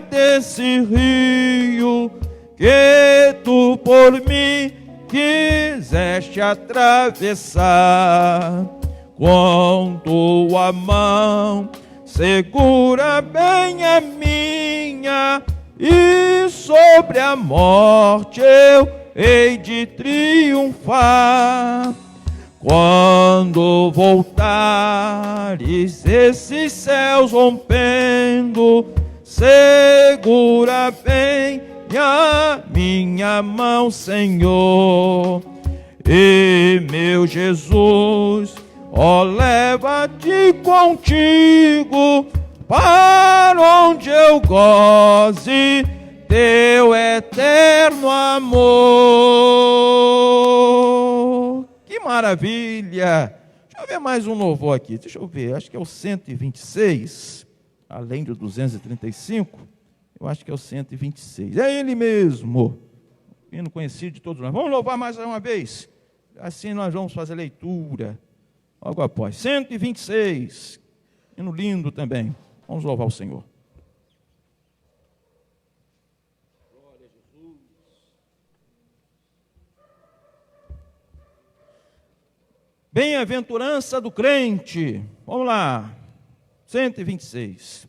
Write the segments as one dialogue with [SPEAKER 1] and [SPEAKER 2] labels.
[SPEAKER 1] desse rio que tu por mim quiseste atravessar, com tua mão segura bem a minha, e sobre a morte eu hei de triunfar. Quando voltares esses céus rompendo, segura bem a minha mão, Senhor. E meu Jesus, ó, leva-te contigo para onde eu goze teu eterno amor. Que maravilha! Deixa eu ver mais um louvor aqui. Deixa eu ver, acho que é o 126, além do 235, eu acho que é o 126. É ele mesmo, hino conhecido de todos nós. Vamos louvar mais uma vez? Assim nós vamos fazer leitura logo após. 126, hino lindo também. Vamos louvar o Senhor. Glória a Jesus. Bem-aventurança do crente. Vamos lá. 126.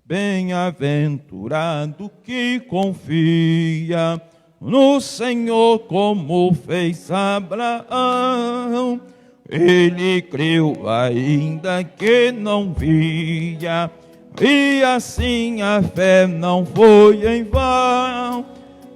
[SPEAKER 1] Bem-aventurado que confia no Senhor, como fez Abraão. Ele creu ainda que não via, e assim a fé não foi em vão.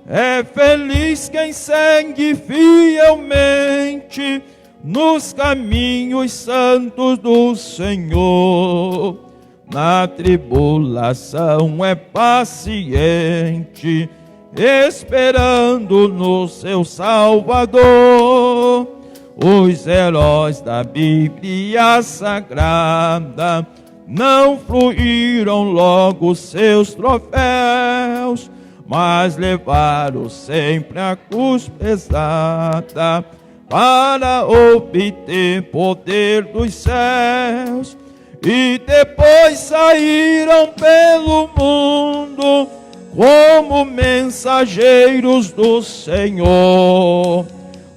[SPEAKER 1] É feliz quem segue fielmente nos caminhos santos do Senhor. Na tribulação é paciente, esperando no seu Salvador. Os heróis da Bíblia Sagrada não fluíram logo seus troféus, mas levaram sempre a cruz pesada para obter poder dos céus. E depois saíram pelo mundo como mensageiros do Senhor,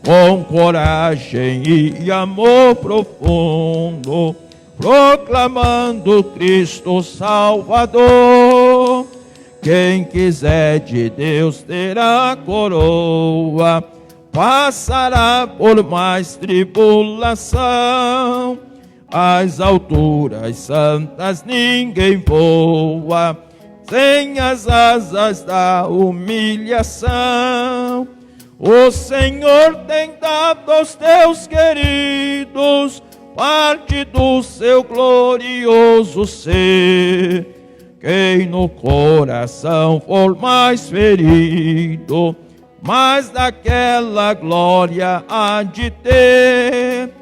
[SPEAKER 1] com coragem e amor profundo, proclamando Cristo Salvador. Quem quiser de Deus terá a coroa, passará por mais tribulação. Às alturas santas ninguém voa sem as asas da humilhação. O Senhor tem dado aos teus queridos parte do seu glorioso ser. Quem no coração for mais ferido, mais daquela glória há de ter.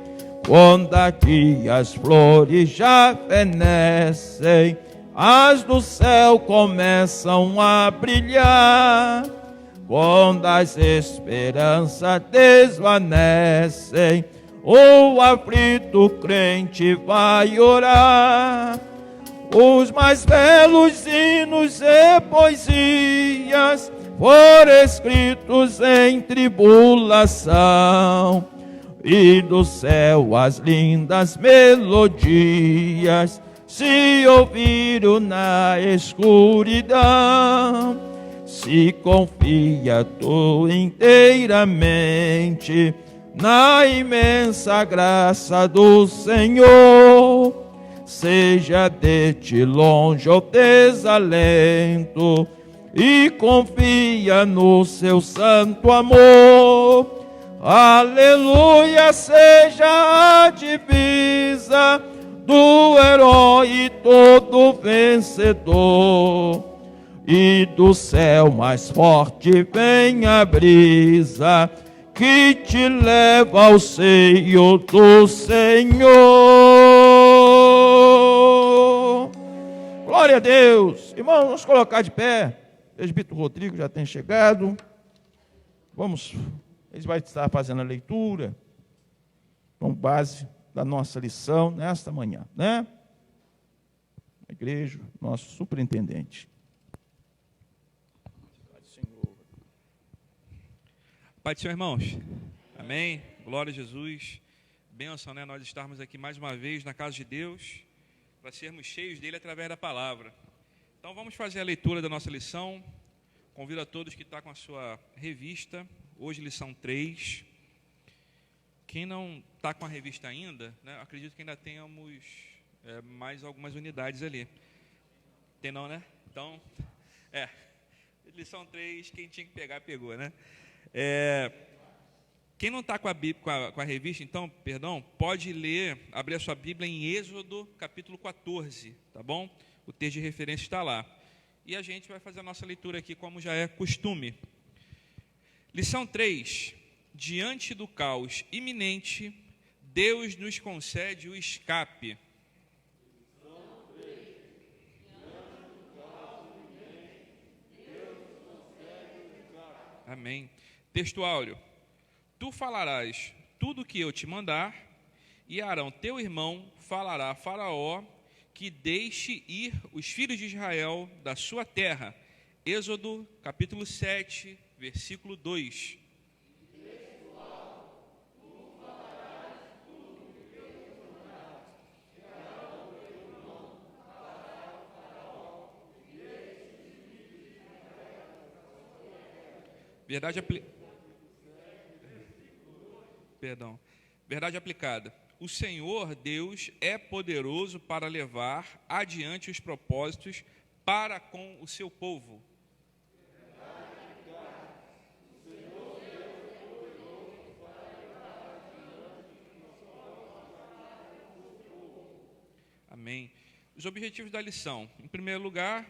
[SPEAKER 1] Quando aqui as flores já fenecem, as do céu começam a brilhar. Quando as esperanças desvanecem, o aflito crente vai orar. Os mais belos hinos e poesias foram escritos em tribulação, e do céu as lindas melodias se ouviram na escuridão. Se confia tu inteiramente na imensa graça do Senhor, seja de ti longe o desalento, e confia no seu santo amor. Aleluia, seja a divisa do herói todo vencedor, e do céu mais forte vem a brisa que te leva ao seio do Senhor. Glória a Deus. Irmãos, vamos colocar de pé. O presbítero Rodrigo já tem chegado. Vamos, eles vão estar fazendo a leitura com base da nossa lição nesta manhã, né? A igreja, nosso superintendente.
[SPEAKER 2] Pai do Senhor, irmãos. Amém. Glória a Jesus. Bênção, né? Nós estarmos aqui mais uma vez na casa de Deus, para sermos cheios dele através da palavra. Então vamos fazer a leitura da nossa lição. Convido a todos que estão com a sua revista. Hoje lição 3. Quem não está com a revista ainda, né? Acredito que ainda tenhamos mais algumas unidades ali. Tem não, né? Então, lição 3, quem tinha que pegar, pegou, né? Quem não está com a revista, então, pode ler, abrir a sua Bíblia em Êxodo, capítulo 14, tá bom? O texto de referência está lá. E a gente vai fazer a nossa leitura aqui, como já é costume. Lição 3. Diante do caos iminente, Deus nos concede o escape. Amém. Texto áureo. Tu falarás tudo o que eu te mandar, e Arão, teu irmão, falará a Faraó que deixe ir os filhos de Israel da sua terra. Êxodo, capítulo 7, versículo 2. Verdade aplicada. O Senhor Deus é poderoso para levar adiante os propósitos para com o seu povo. Amém. Os objetivos da lição. Em primeiro lugar,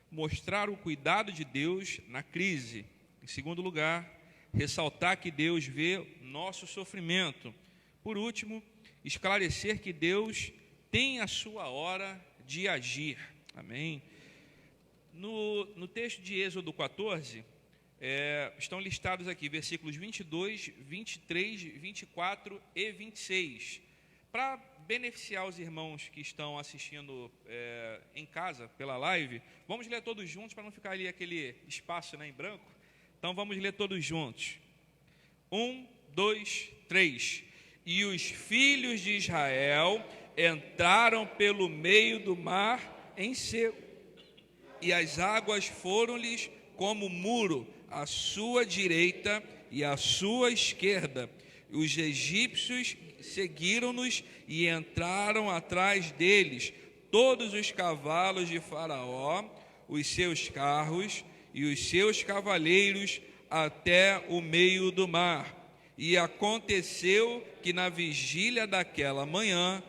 [SPEAKER 2] mostrar o cuidado de Deus na crise. Em segundo lugar, ressaltar que Deus vê nosso sofrimento. Por último, esclarecer que Deus tem a sua hora de agir. Amém. No texto de Êxodo 14, estão listados aqui versículos 22, 23, 24 e 26. Para beneficiar os irmãos que estão assistindo em casa, pela live, vamos ler todos juntos, para não ficar ali aquele espaço, né, em branco. Então vamos ler todos juntos. 1, 2, 3. E os filhos de Israel entraram pelo meio do mar em seco, e as águas foram-lhes como muro, à sua direita e à sua esquerda. Os egípcios seguiram-nos e entraram atrás deles, todos os cavalos de Faraó, os seus carros e os seus cavaleiros, até o meio do mar. E aconteceu que na vigília daquela manhã,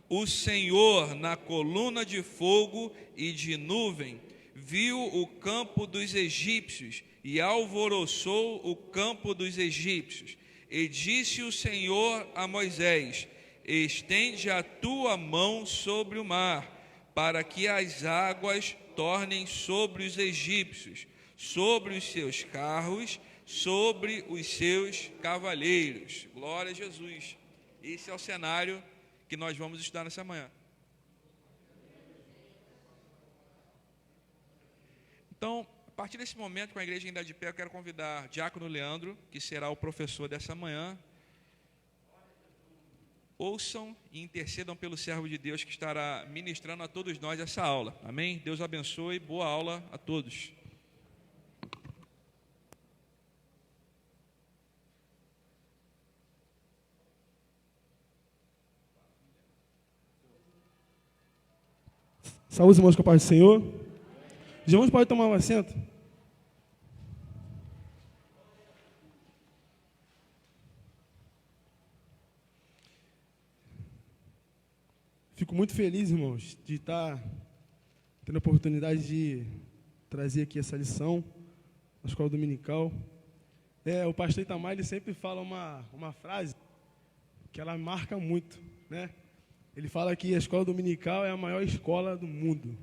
[SPEAKER 2] o Senhor, na coluna de fogo e de nuvem, viu o campo dos egípcios e alvoroçou o campo dos egípcios. E disse o Senhor a Moisés: estende a tua mão sobre o mar, para que as águas tornem sobre os egípcios, sobre os seus carros, sobre os seus cavaleiros. Glória a Jesus. Esse é o cenário que nós vamos estudar nessa manhã. Então, a partir desse momento, com a igreja ainda de pé, eu quero convidar Diácono Leandro, que será o professor dessa manhã. Ouçam e intercedam pelo servo de Deus que estará ministrando a todos nós essa aula. Amém? Deus abençoe. Boa aula a todos.
[SPEAKER 3] Saúde, irmãos, com a paz do Senhor. Os irmãos podem tomar um assento. Fico muito feliz, irmãos, de estar tendo a oportunidade de trazer aqui essa lição na escola dominical. O pastor Itamar, ele sempre fala uma frase que ela marca muito, né? Ele fala que a escola dominical é a maior escola do mundo.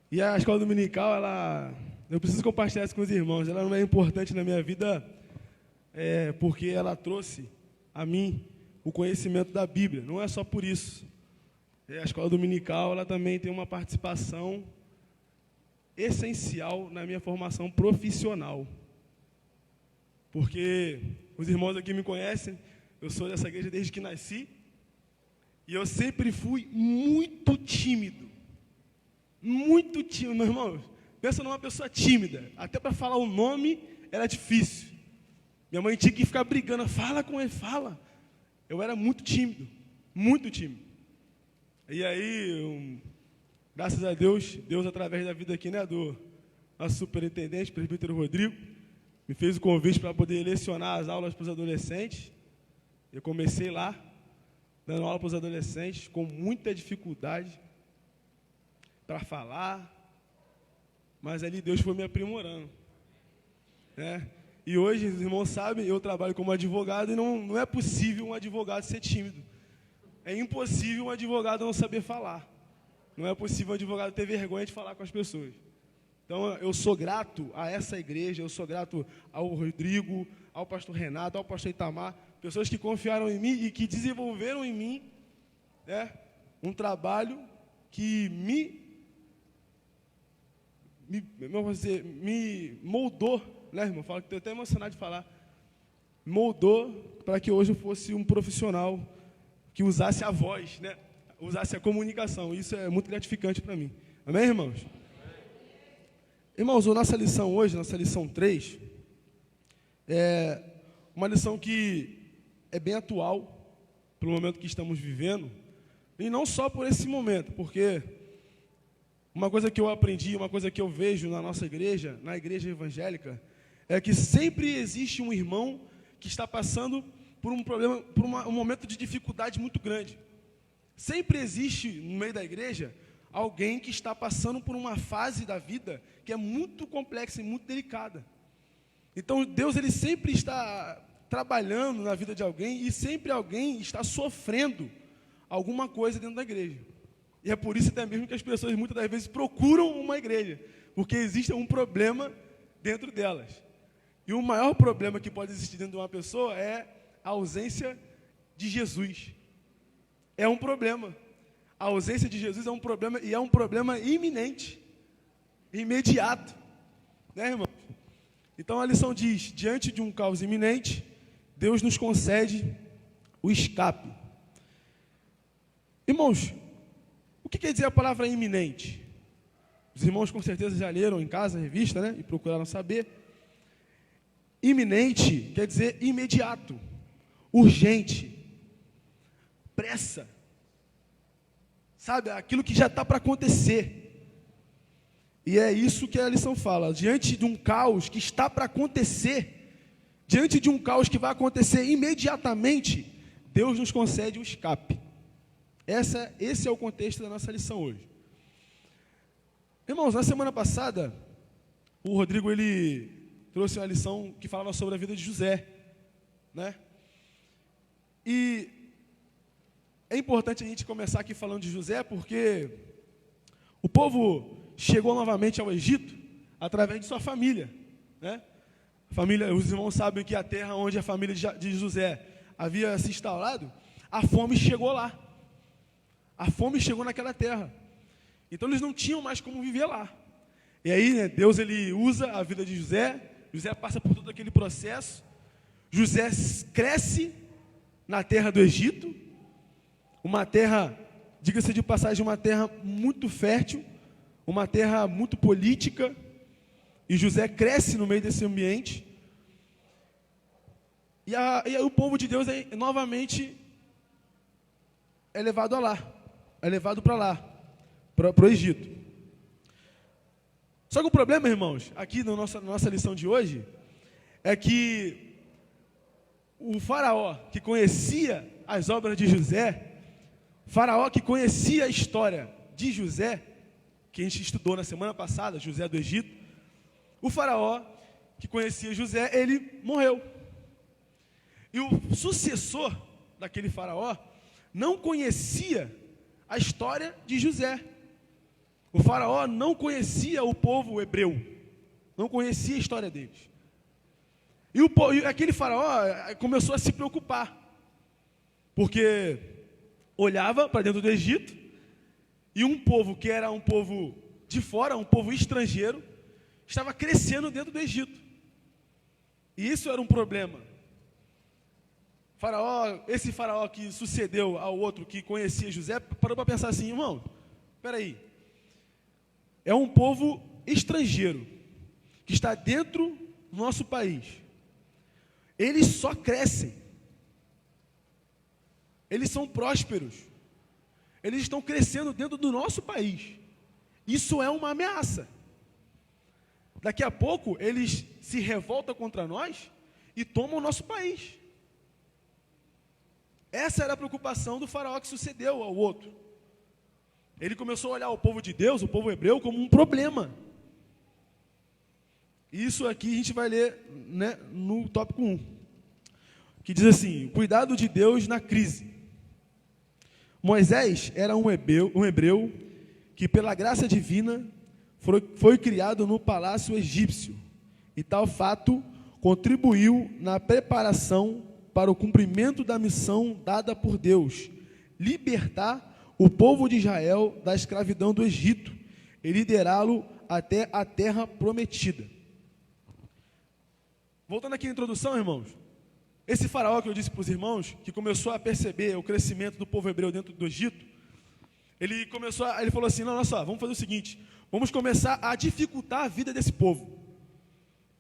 [SPEAKER 3] E a escola dominical, eu preciso compartilhar isso com os irmãos. Ela não é importante na minha vida porque ela trouxe a mim o conhecimento da Bíblia. Não é só por isso. A escola dominical, ela também tem uma participação essencial na minha formação profissional. porque os irmãos aqui me conhecem, eu sou dessa igreja desde que nasci, e eu sempre fui muito tímido. Muito tímido, meu irmão. Pensa numa pessoa tímida. Até para falar o nome era difícil. Minha mãe tinha que ficar brigando. Fala com ele, fala. Eu era muito tímido. Muito tímido. E aí, graças a Deus, Deus através da vida aqui, né, do nosso superintendente, presbítero Rodrigo, me fez o convite para poder lecionar as aulas para os adolescentes. Eu comecei lá, dando aula para os adolescentes, com muita dificuldade para falar, mas ali Deus foi me aprimorando, né? E hoje, os irmãos sabem, eu trabalho como advogado e não é possível um advogado ser tímido. É impossível um advogado não saber falar. Não é possível um advogado ter vergonha de falar com as pessoas. Então, eu sou grato a essa igreja, eu sou grato ao Rodrigo, ao pastor Renato, ao pastor Itamar, pessoas que confiaram em mim e que desenvolveram em mim, né, um trabalho que me moldou, né, irmão? Falo que estou até emocionado de falar. Moldou para que hoje eu fosse um profissional que usasse a voz, né? Usasse a comunicação. Isso é muito gratificante para mim. Amém, irmãos? Irmãos, a nossa lição hoje, nossa lição 3, é uma lição que é bem atual pelo momento que estamos vivendo, e não só por esse momento, porque uma coisa que eu aprendi, uma coisa que eu vejo na nossa igreja, na igreja evangélica, é que sempre existe um irmão que está passando por um problema, por um momento de dificuldade muito grande. Sempre existe no meio da igreja alguém que está passando por uma fase da vida que é muito complexa e muito delicada. Então Deus, ele sempre está trabalhando na vida de alguém e sempre alguém está sofrendo alguma coisa dentro da igreja. E é por isso até mesmo que as pessoas muitas das vezes procuram uma igreja, porque existe um problema dentro delas. E o maior problema que pode existir dentro de uma pessoa é a ausência de Jesus. É um problema. A ausência de Jesus é um problema, e é um problema iminente, imediato. Né, irmão? Então a lição diz, diante de um caos iminente, Deus nos concede o escape. Irmãos, o que quer dizer a palavra iminente? Os irmãos com certeza já leram em casa a revista, né? E procuraram saber. Iminente quer dizer imediato, urgente, pressa. Sabe, aquilo que já está para acontecer. E é isso que a lição fala. Diante de um caos que está para acontecer, diante de um caos que vai acontecer imediatamente, Deus nos concede o escape. Esse é o contexto da nossa lição hoje. Irmãos, na semana passada, o Rodrigo, ele trouxe uma lição que falava sobre a vida de José, né? E é importante a gente começar aqui falando de José, porque o povo chegou novamente ao Egito através de sua família, né? Família, os irmãos sabem que a terra onde a família de José havia se instalado, a fome chegou lá. A fome chegou naquela terra. Então eles não tinham mais como viver lá. E aí, né, Deus, ele usa a vida de José. José passa por todo aquele processo. José cresce na terra do Egito. Uma terra, diga-se de passagem, uma terra muito fértil, uma terra muito política, e José cresce no meio desse ambiente, e aí o povo de Deus novamente é levado a lá, é levado para lá, para o Egito. Só que o problema, irmãos, aqui na nossa lição de hoje, é que o faraó que conhecia as obras de José, Faraó que conhecia a história de José, que a gente estudou na semana passada, José do Egito, o faraó que conhecia José, ele morreu. E o sucessor daquele faraó não conhecia a história de José. O faraó não conhecia o povo hebreu, não conhecia a história deles. E aquele faraó começou a se preocupar, porque olhava para dentro do Egito, e um povo que era um povo de fora, um povo estrangeiro, estava crescendo dentro do Egito. E isso era um problema. Faraó, esse faraó que sucedeu ao outro que conhecia José, parou para pensar assim, irmão, espera aí, é um povo estrangeiro, que está dentro do nosso país. Eles só crescem. Eles são prósperos. Eles estão crescendo dentro do nosso país. Isso é uma ameaça. Daqui a pouco, eles se revoltam contra nós e tomam o nosso país. Essa era a preocupação do faraó que sucedeu ao outro. Ele começou a olhar o povo de Deus, o povo hebreu, como um problema. Isso aqui a gente vai ler, né, no tópico 1, que diz assim, cuidado de Deus na crise. Moisés era um hebreu que pela graça divina foi criado no palácio egípcio, e tal fato contribuiu na preparação para o cumprimento da missão dada por Deus, libertar o povo de Israel da escravidão do Egito e liderá-lo até a terra prometida. Voltando aqui à introdução, irmãos, esse faraó que eu disse para os irmãos, que começou a perceber o crescimento do povo hebreu dentro do Egito, ele falou assim, não, olha só, vamos fazer o seguinte, vamos começar a dificultar a vida desse povo.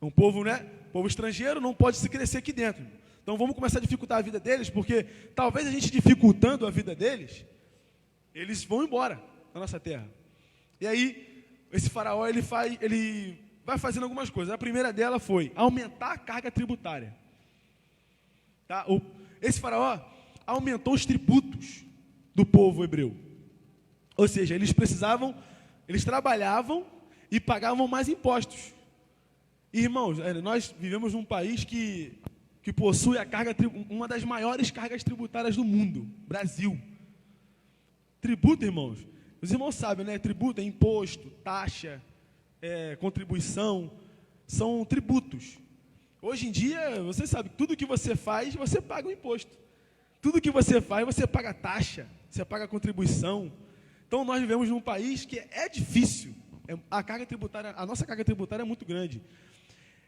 [SPEAKER 3] Um povo, né, povo estrangeiro não pode se crescer aqui dentro. Então vamos começar a dificultar a vida deles, porque talvez a gente dificultando a vida deles, eles vão embora da nossa terra. E aí, esse faraó, ele vai fazendo algumas coisas. A primeira dela foi aumentar a carga tributária. Tá? Esse faraó aumentou os tributos do povo hebreu. Ou seja, eles trabalhavam e pagavam mais impostos. Irmãos, nós vivemos num país que possui uma das maiores cargas tributárias do mundo, Brasil. Tributo, irmãos, os irmãos sabem, né? Tributo é imposto, taxa, contribuição, são tributos. Hoje em dia, você sabe, tudo que você faz, você paga o imposto. Tudo que você faz, você paga taxa, você paga contribuição. Então, nós vivemos num país que é difícil. A nossa carga tributária é muito grande.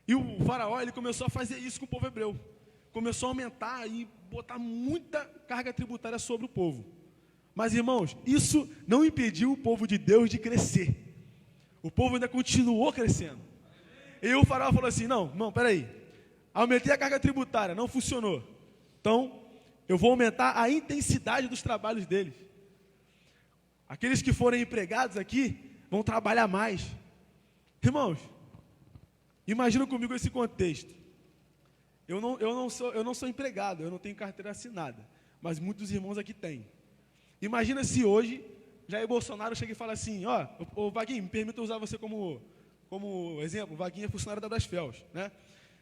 [SPEAKER 3] E o faraó, ele começou a fazer isso com o povo hebreu. Começou a aumentar e botar muita carga tributária sobre o povo. Mas, irmãos, isso não impediu o povo de Deus de crescer. O povo ainda continuou crescendo. E o faraó falou assim, não, peraí. Aumentei a carga tributária, não funcionou. Então, eu vou aumentar a intensidade dos trabalhos deles. Aqueles que forem empregados aqui, vão trabalhar mais. Irmãos, imagina comigo esse contexto. Eu não sou empregado, eu não tenho carteira assinada, mas muitos irmãos aqui têm. Imagina se hoje Jair Bolsonaro chega e fala assim, ô Vaguinho, me permita usar você como exemplo, o Vaguinho é funcionário da Brasfels, né?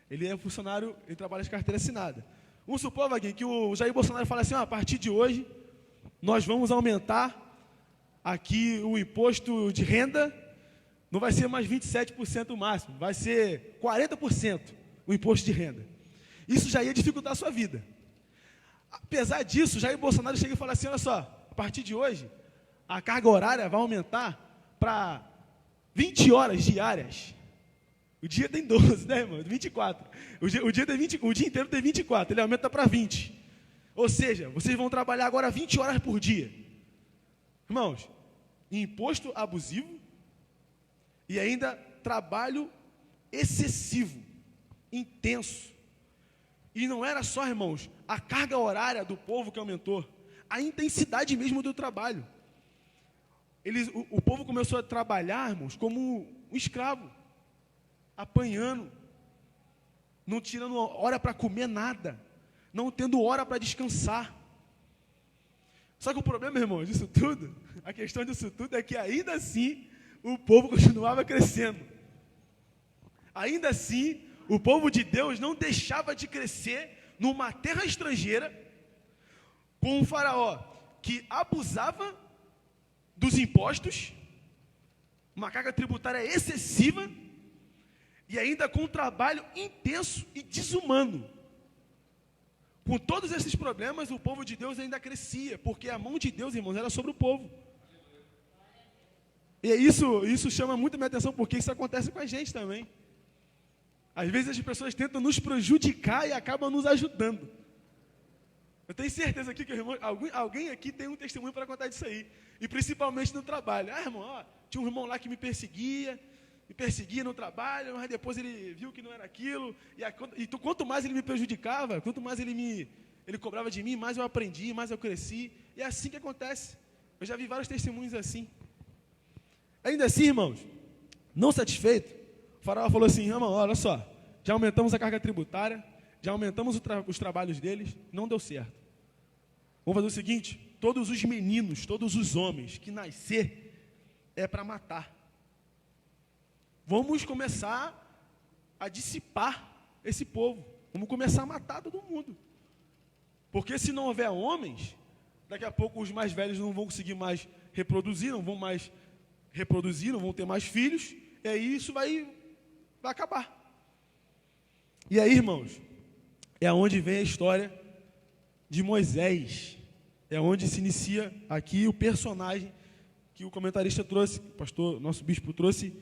[SPEAKER 3] Ele é funcionário, ele trabalha de carteira assinada. Vamos supor, Vaguinho, que o Jair Bolsonaro fala assim, a partir de hoje, nós vamos aumentar aqui o imposto de renda, não vai ser mais 27% o máximo, vai ser 40% o imposto de renda. Isso já ia dificultar a sua vida. Apesar disso, Jair Bolsonaro chega e fala assim, olha só, a partir de hoje, a carga horária vai aumentar para 20 horas diárias. O dia tem 12, né, irmão? 24. O dia inteiro tem 24, ele aumenta para 20. Ou seja, vocês vão trabalhar agora 20 horas por dia. Irmãos, imposto abusivo e ainda trabalho excessivo, intenso. E não era só, irmãos, a carga horária do povo que aumentou, a intensidade mesmo do trabalho. O povo começou a trabalhar, irmãos, como um escravo, apanhando, não tirando hora para comer nada, não tendo hora para descansar. Só que o problema, irmãos, disso tudo, a questão disso tudo é que ainda assim o povo continuava crescendo. Ainda assim, o povo de Deus não deixava de crescer numa terra estrangeira com um faraó que abusava dos impostos, uma carga tributária excessiva e ainda com um trabalho intenso e desumano. Com todos esses problemas, o povo de Deus ainda crescia, porque a mão de Deus, irmãos, era sobre o povo. E isso chama muito a minha atenção, porque isso acontece com a gente também. Às vezes as pessoas tentam nos prejudicar e acabam nos ajudando. Eu tenho certeza aqui que alguém aqui tem um testemunho para contar disso aí. E principalmente no trabalho. Ah, irmão, ó, tinha um irmão lá que me perseguia no trabalho, mas depois ele viu que não era aquilo. E quanto mais ele me prejudicava, quanto mais ele cobrava de mim, mais eu aprendi, mais eu cresci. E é assim que acontece. Eu já vi vários testemunhos assim. Ainda assim, irmãos, não satisfeito, o faraó falou assim: irmão, olha só, já aumentamos a carga tributária, já aumentamos os trabalhos deles, não deu certo. Vamos fazer o seguinte: todos os meninos, todos os homens que nascer é para matar. Vamos começar a dissipar esse povo. Vamos começar a matar todo mundo. Porque se não houver homens, daqui a pouco os mais velhos não vão conseguir mais reproduzir, não vão ter mais filhos, e aí isso vai acabar. E aí, irmãos, é onde vem a história de Moisés. É onde se inicia aqui o personagem que o comentarista trouxe, o pastor, nosso bispo trouxe,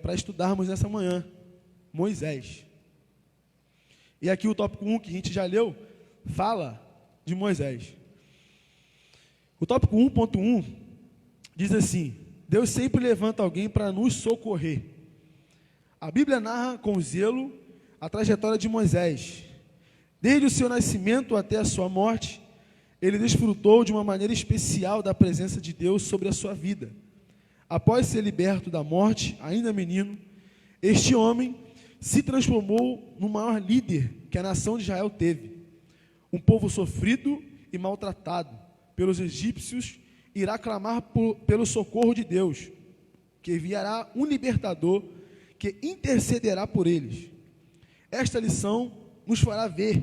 [SPEAKER 3] para estudarmos nessa manhã, Moisés. E aqui o tópico 1, que a gente já leu, fala de Moisés. O tópico 1.1 diz assim: Deus sempre levanta alguém para nos socorrer. A Bíblia narra com zelo a trajetória de Moisés. Desde o seu nascimento até a sua morte, ele desfrutou de uma maneira especial da presença de Deus sobre a sua vida. Após ser liberto da morte, ainda menino, este homem se transformou no maior líder que a nação de Israel teve. Um povo sofrido e maltratado pelos egípcios irá clamar pelo socorro de Deus, que enviará um libertador que intercederá por eles. Esta lição nos fará ver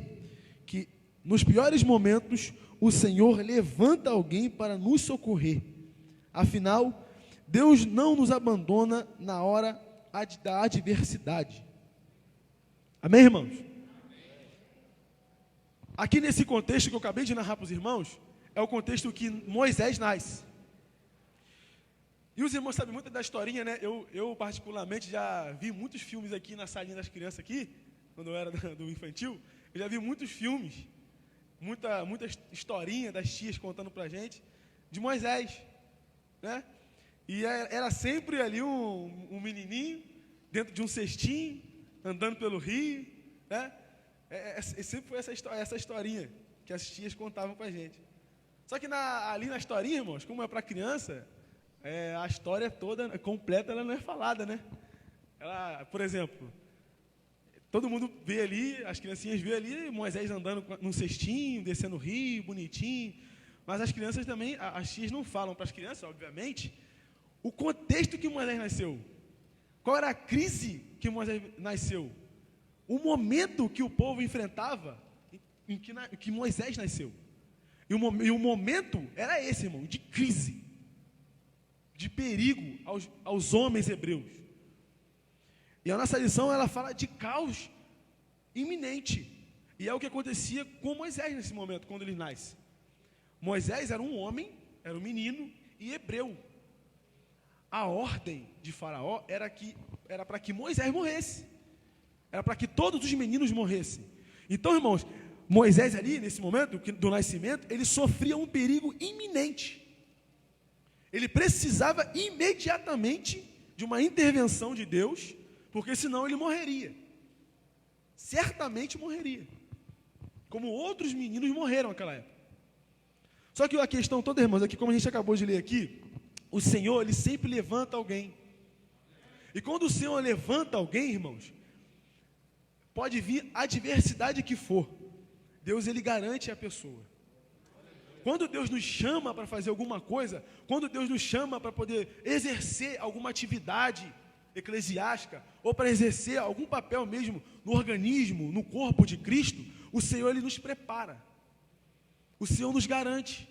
[SPEAKER 3] que, nos piores momentos, o Senhor levanta alguém para nos socorrer. Afinal, Deus não nos abandona na hora da adversidade. Amém, irmãos? Aqui nesse contexto que eu acabei de narrar para os irmãos, é o contexto que Moisés nasce. E os irmãos sabem muito da historinha, né? Eu particularmente já vi muitos filmes aqui na salinha das crianças aqui, quando eu era do infantil. Eu já vi muitos filmes, muita historinha das tias contando pra gente, de Moisés, né? E era sempre ali um menininho, dentro de um cestinho, andando pelo rio, né? Sempre foi essa historinha que as tias contavam pra gente. Só que ali na historinha, irmãos, como é para criança, a história toda completa ela não é falada, né? Por exemplo, todo mundo vê ali, as criancinhas vê ali Moisés andando num cestinho, descendo o rio, bonitinho. Mas as crianças também, as tias não falam para as crianças, obviamente, o contexto que Moisés nasceu. Qual era a crise que Moisés nasceu? O momento que o povo enfrentava em que Moisés nasceu. E o momento era esse, irmão, de crise, de perigo aos homens hebreus. E a nossa lição, ela fala de caos iminente. E é o que acontecia com Moisés nesse momento, quando ele nasce. Moisés era um homem, era um menino e hebreu. A ordem de Faraó era para que Moisés morresse. Era para que todos os meninos morressem. Então, irmãos, Moisés ali, nesse momento do nascimento, ele sofria um perigo iminente. Ele precisava imediatamente de uma intervenção de Deus, porque senão ele morreria. Certamente morreria. Como outros meninos morreram naquela época. Só que a questão toda, irmãos, é que como a gente acabou de ler aqui, o Senhor, ele sempre levanta alguém. E quando o Senhor levanta alguém, irmãos, pode vir a adversidade que for, Deus, ele garante a pessoa. Quando Deus nos chama para fazer alguma coisa, quando Deus nos chama para poder exercer alguma atividade eclesiástica, ou para exercer algum papel mesmo no organismo, no corpo de Cristo, o Senhor, ele nos prepara. O Senhor nos garante.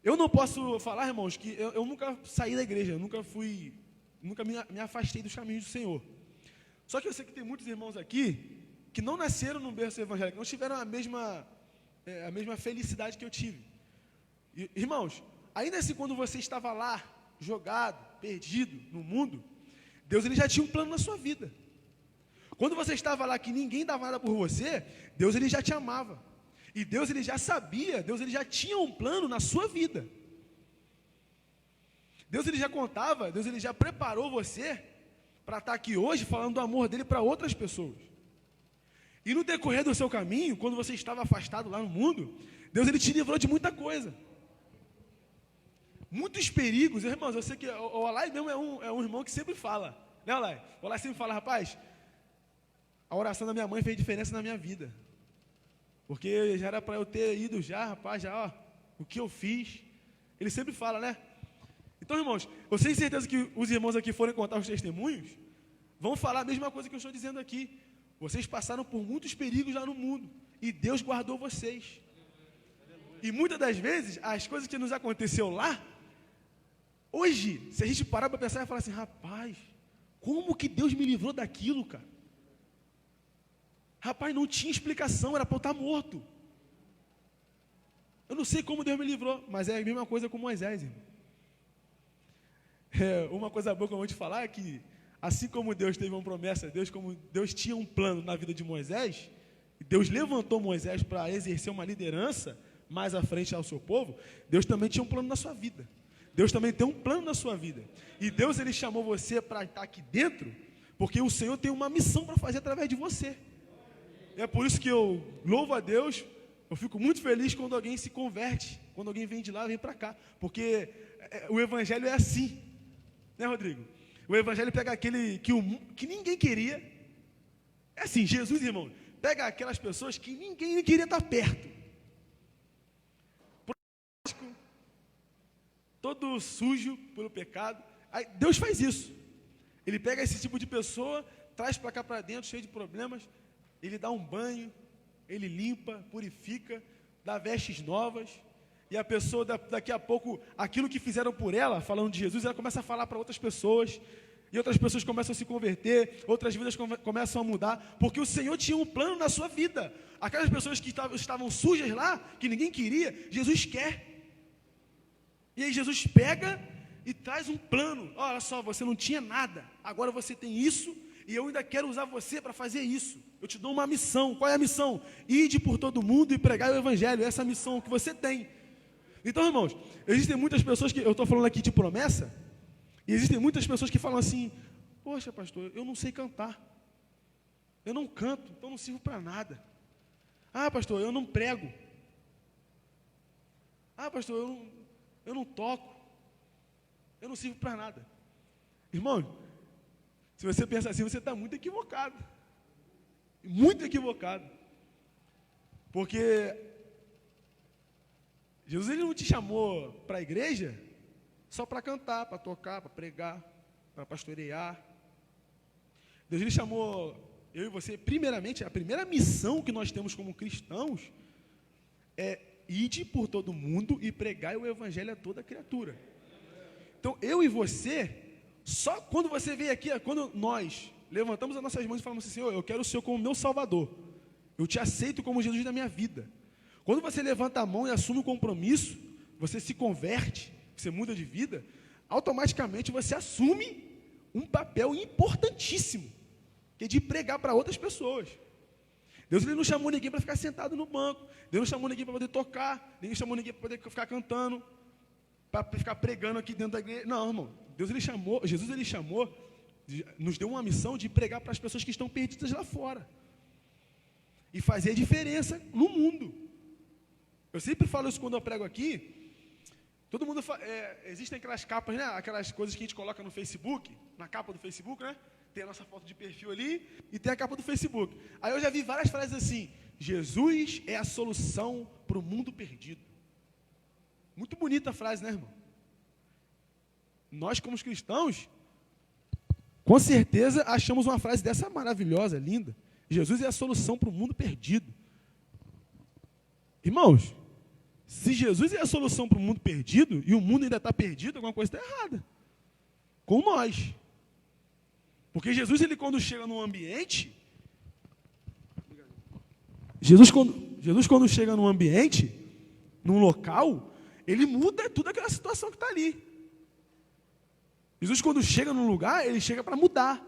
[SPEAKER 3] Eu não posso falar, irmãos, que eu nunca saí da igreja, nunca me afastei dos caminhos do Senhor. Só que eu sei que tem muitos irmãos aqui que não nasceram num berço evangélico, não tiveram a mesma felicidade que eu tive. Irmãos, ainda assim quando você estava lá, jogado, perdido no mundo, Deus ele já tinha um plano na sua vida. Quando você estava lá que ninguém dava nada por você, Deus ele já te amava. E Deus ele já sabia, Deus ele já tinha um plano na sua vida. Deus ele já contava, Deus ele já preparou você para estar aqui hoje falando do amor dele para outras pessoas. E no decorrer do seu caminho, quando você estava afastado lá no mundo, Deus ele te livrou de muita coisa. Muitos perigos, irmãos, eu sei que o Olay mesmo é um irmão que sempre fala, né, Olay? O Olay sempre fala, rapaz, a oração da minha mãe fez diferença na minha vida. Porque já era para eu ter ido já, rapaz, já, ó, o que eu fiz. Ele sempre fala, né? Então, irmãos, eu tenho certeza que os irmãos aqui forem contar os testemunhos, vão falar a mesma coisa que eu estou dizendo aqui. Vocês passaram por muitos perigos lá no mundo, e Deus guardou vocês. E muitas das vezes, as coisas que nos aconteceu lá, hoje, se a gente parar para pensar e falar assim, rapaz, como que Deus me livrou daquilo, cara? Rapaz, não tinha explicação, era para eu estar morto. Eu não sei como Deus me livrou, mas é a mesma coisa com Moisés, irmão. Uma coisa boa que eu vou te falar é que, assim como Deus teve uma promessa, como Deus tinha um plano na vida de Moisés, e Deus levantou Moisés para exercer uma liderança mais à frente ao seu povo, Deus também tinha um plano na sua vida. Deus também tem um plano na sua vida. E Deus ele chamou você para estar aqui dentro, porque o Senhor tem uma missão para fazer através de você. É por isso que eu louvo a Deus, eu fico muito feliz quando alguém se converte, quando alguém vem de lá, vem para cá, porque o evangelho é assim, né, Rodrigo? O evangelho pega aquele que ninguém queria, é assim, Jesus, irmão, pega aquelas pessoas que ninguém queria estar perto, todo sujo pelo pecado, aí Deus faz isso, ele pega esse tipo de pessoa, traz para cá para dentro, cheio de problemas, ele dá um banho, ele limpa, purifica, dá vestes novas, e a pessoa daqui a pouco, aquilo que fizeram por ela, falando de Jesus, ela começa a falar para outras pessoas, e outras pessoas começam a se converter, outras vidas começam a mudar, porque o Senhor tinha um plano na sua vida. Aquelas pessoas que estavam sujas lá, que ninguém queria, Jesus quer. E aí Jesus pega e traz um plano. Olha só, você não tinha nada, agora você tem isso, e eu ainda quero usar você para fazer isso. Eu te dou uma missão. Qual é a missão? Ide por todo mundo e pregar o evangelho. Essa é a missão que você tem. Então, irmãos, existem muitas pessoas que, eu estou falando aqui de promessa, e existem muitas pessoas que falam assim, poxa pastor, eu não sei cantar, eu não canto, então não sirvo para nada. Ah pastor, eu não prego. Ah pastor, eu não toco, eu não sirvo para nada. Irmão, se você pensa assim, você está muito equivocado. Muito equivocado. Porque Jesus ele não te chamou para a igreja só para cantar, para tocar, para pregar, para pastorear. Deus ele chamou eu e você, primeiramente, a primeira missão que nós temos como cristãos é ide por todo mundo e pregar o evangelho a toda criatura. Então, eu e você, só quando você veio aqui, quando nós levantamos as nossas mãos e falamos assim, Senhor, eu quero o Senhor como meu Salvador, eu te aceito como Jesus da minha vida. Quando você levanta a mão e assume o compromisso, você se converte, você muda de vida, automaticamente você assume um papel importantíssimo, que é de pregar para outras pessoas. Deus ele não chamou ninguém para ficar sentado no banco, Deus não chamou ninguém para poder tocar, ninguém chamou ninguém para poder ficar cantando, para ficar pregando aqui dentro da igreja. Não, irmão, Jesus ele chamou, nos deu uma missão de pregar para as pessoas que estão perdidas lá fora e fazer a diferença no mundo. Eu sempre falo isso quando eu prego aqui. Todo mundo existem aquelas capas, né? Aquelas coisas que a gente coloca no Facebook, na capa do Facebook, né? Tem a nossa foto de perfil ali e tem a capa do Facebook. Aí eu já vi várias frases assim: Jesus é a solução para o mundo perdido. Muito bonita a frase, né, irmão? Nós, como cristãos, com certeza achamos uma frase dessa maravilhosa, linda. Jesus é a solução para o mundo perdido. Irmãos, se Jesus é a solução para o mundo perdido, e o mundo ainda está perdido, alguma coisa está errada com nós. Porque Jesus, ele quando chega num ambiente, Jesus quando chega num ambiente, num local, ele muda toda aquela situação que está ali. Jesus, quando chega num lugar, ele chega para mudar.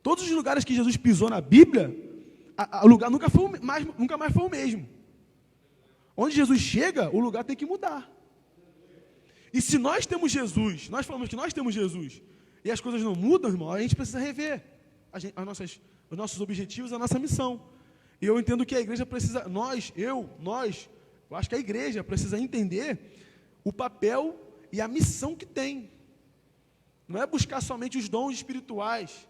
[SPEAKER 3] Todos os lugares que Jesus pisou na Bíblia, o lugar nunca mais foi o mesmo. Onde Jesus chega, o lugar tem que mudar. E se nós temos Jesus, nós falamos que nós temos Jesus, e as coisas não mudam, irmão, a gente precisa rever os nossos objetivos, a nossa missão. E eu entendo que a igreja precisa, eu acho que a igreja precisa entender o papel e a missão que tem. Não é buscar somente os dons espirituais,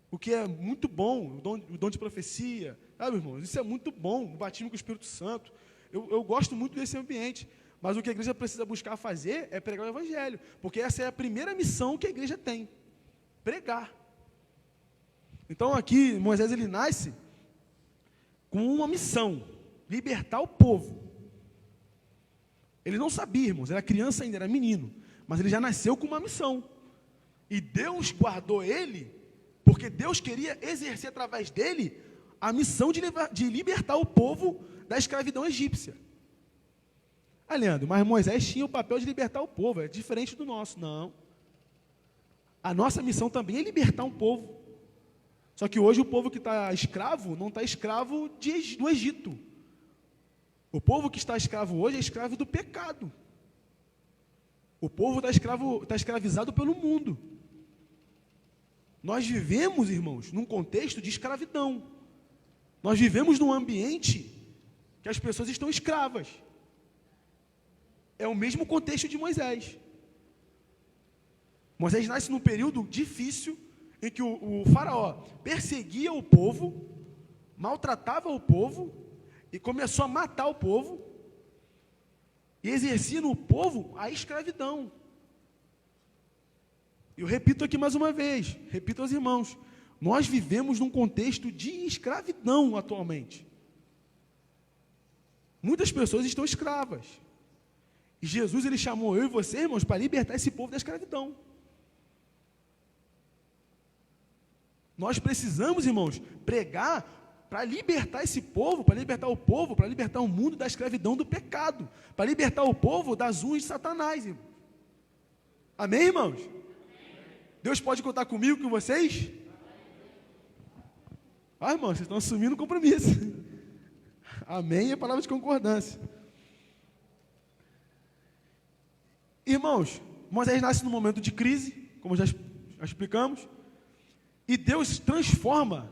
[SPEAKER 3] o que é muito bom, o dom de profecia, sabe, irmãos? Isso é muito bom, o batismo com o Espírito Santo. Eu gosto muito desse ambiente, mas o que a igreja precisa buscar fazer é pregar o Evangelho, porque essa é a primeira missão que a igreja tem, pregar. Então aqui, Moisés, ele nasce com uma missão, libertar o povo. Ele não sabia, irmãos, era criança ainda, era menino, mas ele já nasceu com uma missão. E Deus guardou ele, porque Deus queria exercer através dele a missão de libertar o povo da escravidão egípcia. Ah, Leandro, mas Moisés tinha o papel de libertar o povo, é diferente do nosso. Não. A nossa missão também é libertar um povo. Só que hoje o povo que está escravo, não está escravo do Egito. O povo que está escravo hoje é escravo do pecado. O povo está escravizado pelo mundo. Nós vivemos, irmãos, num contexto de escravidão. Nós vivemos num ambiente que as pessoas estão escravas. É o mesmo contexto de Moisés. Moisés nasce num período difícil, em que o faraó perseguia o povo, maltratava o povo, e começou a matar o povo, e exercia no povo a escravidão. Eu repito aqui mais uma vez, repito aos irmãos, nós vivemos num contexto de escravidão atualmente. Muitas pessoas estão escravas. E Jesus, ele chamou eu e você, irmãos, para libertar esse povo da escravidão. Nós precisamos, irmãos, pregar para libertar esse povo, para libertar o povo, para libertar o mundo da escravidão do pecado, para libertar o povo das unhas de Satanás, irmãos. Amém, irmãos? Deus pode contar comigo, com vocês? Ah, irmãos, vocês estão assumindo o compromisso. Amém é palavra de concordância. Irmãos, Moisés nasce num momento de crise, como já explicamos, e Deus transforma,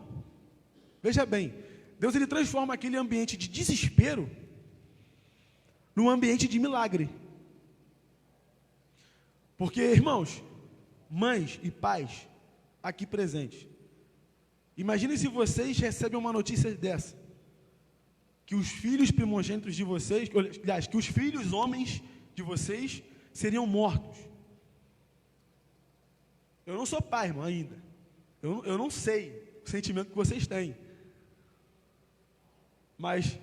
[SPEAKER 3] veja bem, Deus ele transforma aquele ambiente de desespero num ambiente de milagre. Porque, irmãos, mães e pais aqui presentes, imaginem se vocês recebem uma notícia dessa, que os filhos primogênitos de vocês, aliás, que os filhos homens de vocês seriam mortos. Eu não sou pai, irmão, ainda. Eu não sei o sentimento que vocês têm. Mas,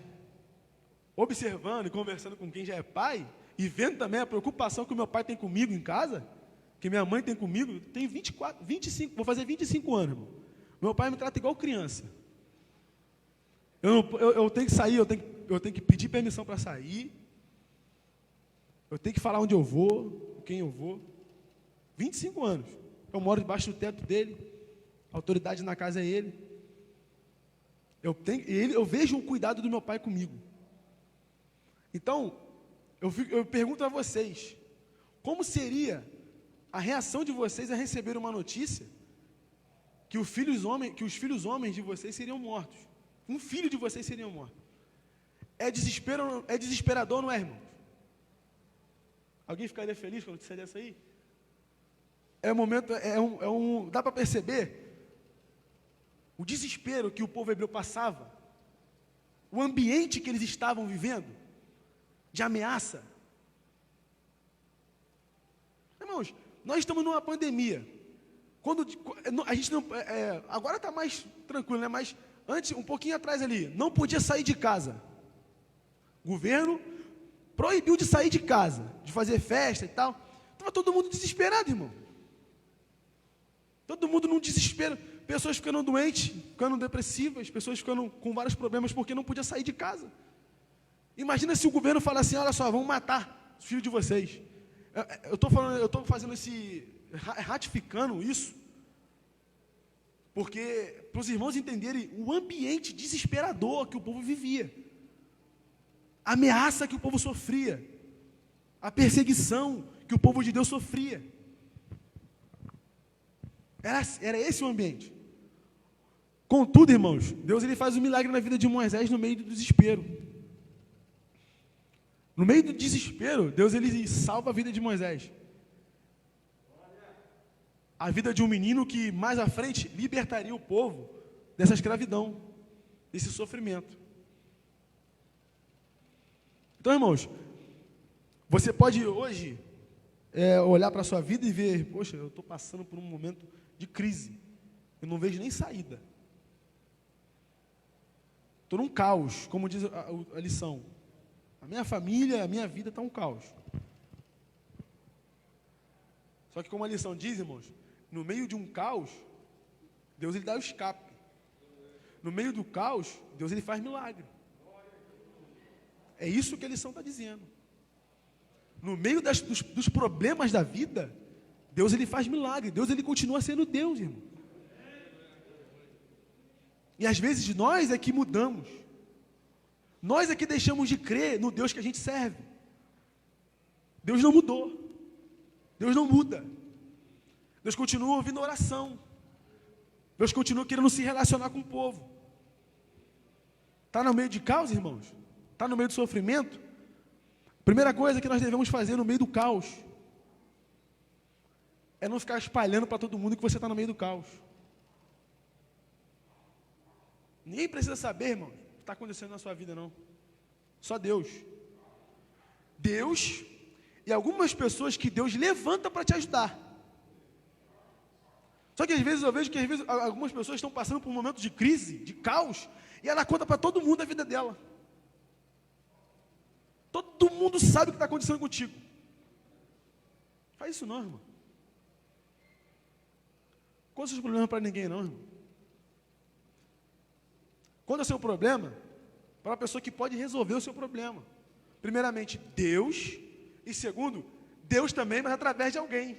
[SPEAKER 3] observando e conversando com quem já é pai, e vendo também a preocupação que o meu pai tem comigo em casa, que minha mãe tem comigo, tem 25, vou fazer 25 anos, irmão. Meu pai me trata igual criança. Eu tenho que sair, eu tenho que pedir permissão para sair, eu tenho que falar onde eu vou, com quem eu vou. 25 anos. Eu moro debaixo do teto dele, a autoridade na casa é ele. Eu vejo o cuidado do meu pai comigo. Então, eu pergunto a vocês, como seria a reação de vocês a receber uma notícia que os filhos homens de vocês seriam mortos? Um filho de vocês seria morto. É desesperador, não é, irmão? Alguém ficaria feliz com a notícia dessa aí? Dá para perceber o desespero que o povo hebreu passava, o ambiente que eles estavam vivendo, de ameaça. Irmãos, nós estamos numa pandemia. A gente não, agora está mais tranquilo, né? Mas antes, um pouquinho atrás ali, não podia sair de casa. O governo proibiu de sair de casa, de fazer festa e tal. Estava todo mundo desesperado, irmão. Todo mundo num desespero. Pessoas ficando doentes, ficando depressivas, pessoas ficando com vários problemas porque não podia sair de casa. Imagina se o governo fala assim, olha só, vamos matar os filhos de vocês. Eu estou fazendo ratificando isso, porque para os irmãos entenderem o ambiente desesperador que o povo vivia, a ameaça que o povo sofria, a perseguição que o povo de Deus sofria. Era esse o ambiente. Contudo, irmãos, Deus ele faz um milagre na vida de Moisés no meio do desespero. No meio do desespero, Deus ele salva a vida de Moisés. A vida de um menino que mais à frente libertaria o povo dessa escravidão, desse sofrimento. Então, irmãos, você pode hoje olhar para a sua vida e ver, poxa, eu estou passando por um momento de crise, eu não vejo nem saída. Estou num caos, como diz a lição. A minha família, a minha vida está um caos. Só que como a lição diz, irmãos, no meio de um caos, Deus ele dá o escape. No meio do caos, Deus ele faz milagre. É isso que a lição está dizendo. No meio dos problemas da vida, Deus ele faz milagre. Deus ele continua sendo Deus, irmão. E às vezes nós é que mudamos. Nós é que deixamos de crer no Deus que a gente serve. Deus não mudou. Deus não muda. Deus continua ouvindo oração. Deus continua querendo se relacionar com o povo. Está no meio de caos, irmãos? Está no meio do sofrimento? Primeira coisa que nós devemos fazer no meio do caos é não ficar espalhando para todo mundo que você está no meio do caos. Ninguém precisa saber, irmão, o que está acontecendo na sua vida, não. Só Deus. Deus e algumas pessoas que Deus levanta para te ajudar. Só que às vezes eu vejo que algumas pessoas estão passando por um momento de crise, de caos, e ela conta para todo mundo a vida dela. Todo mundo sabe o que está acontecendo contigo. Faz isso não, irmão. Conta seus problemas para ninguém não, irmão. Conta seu problema para uma pessoa que pode resolver o seu problema. Primeiramente, Deus. E segundo, Deus também, mas através de alguém.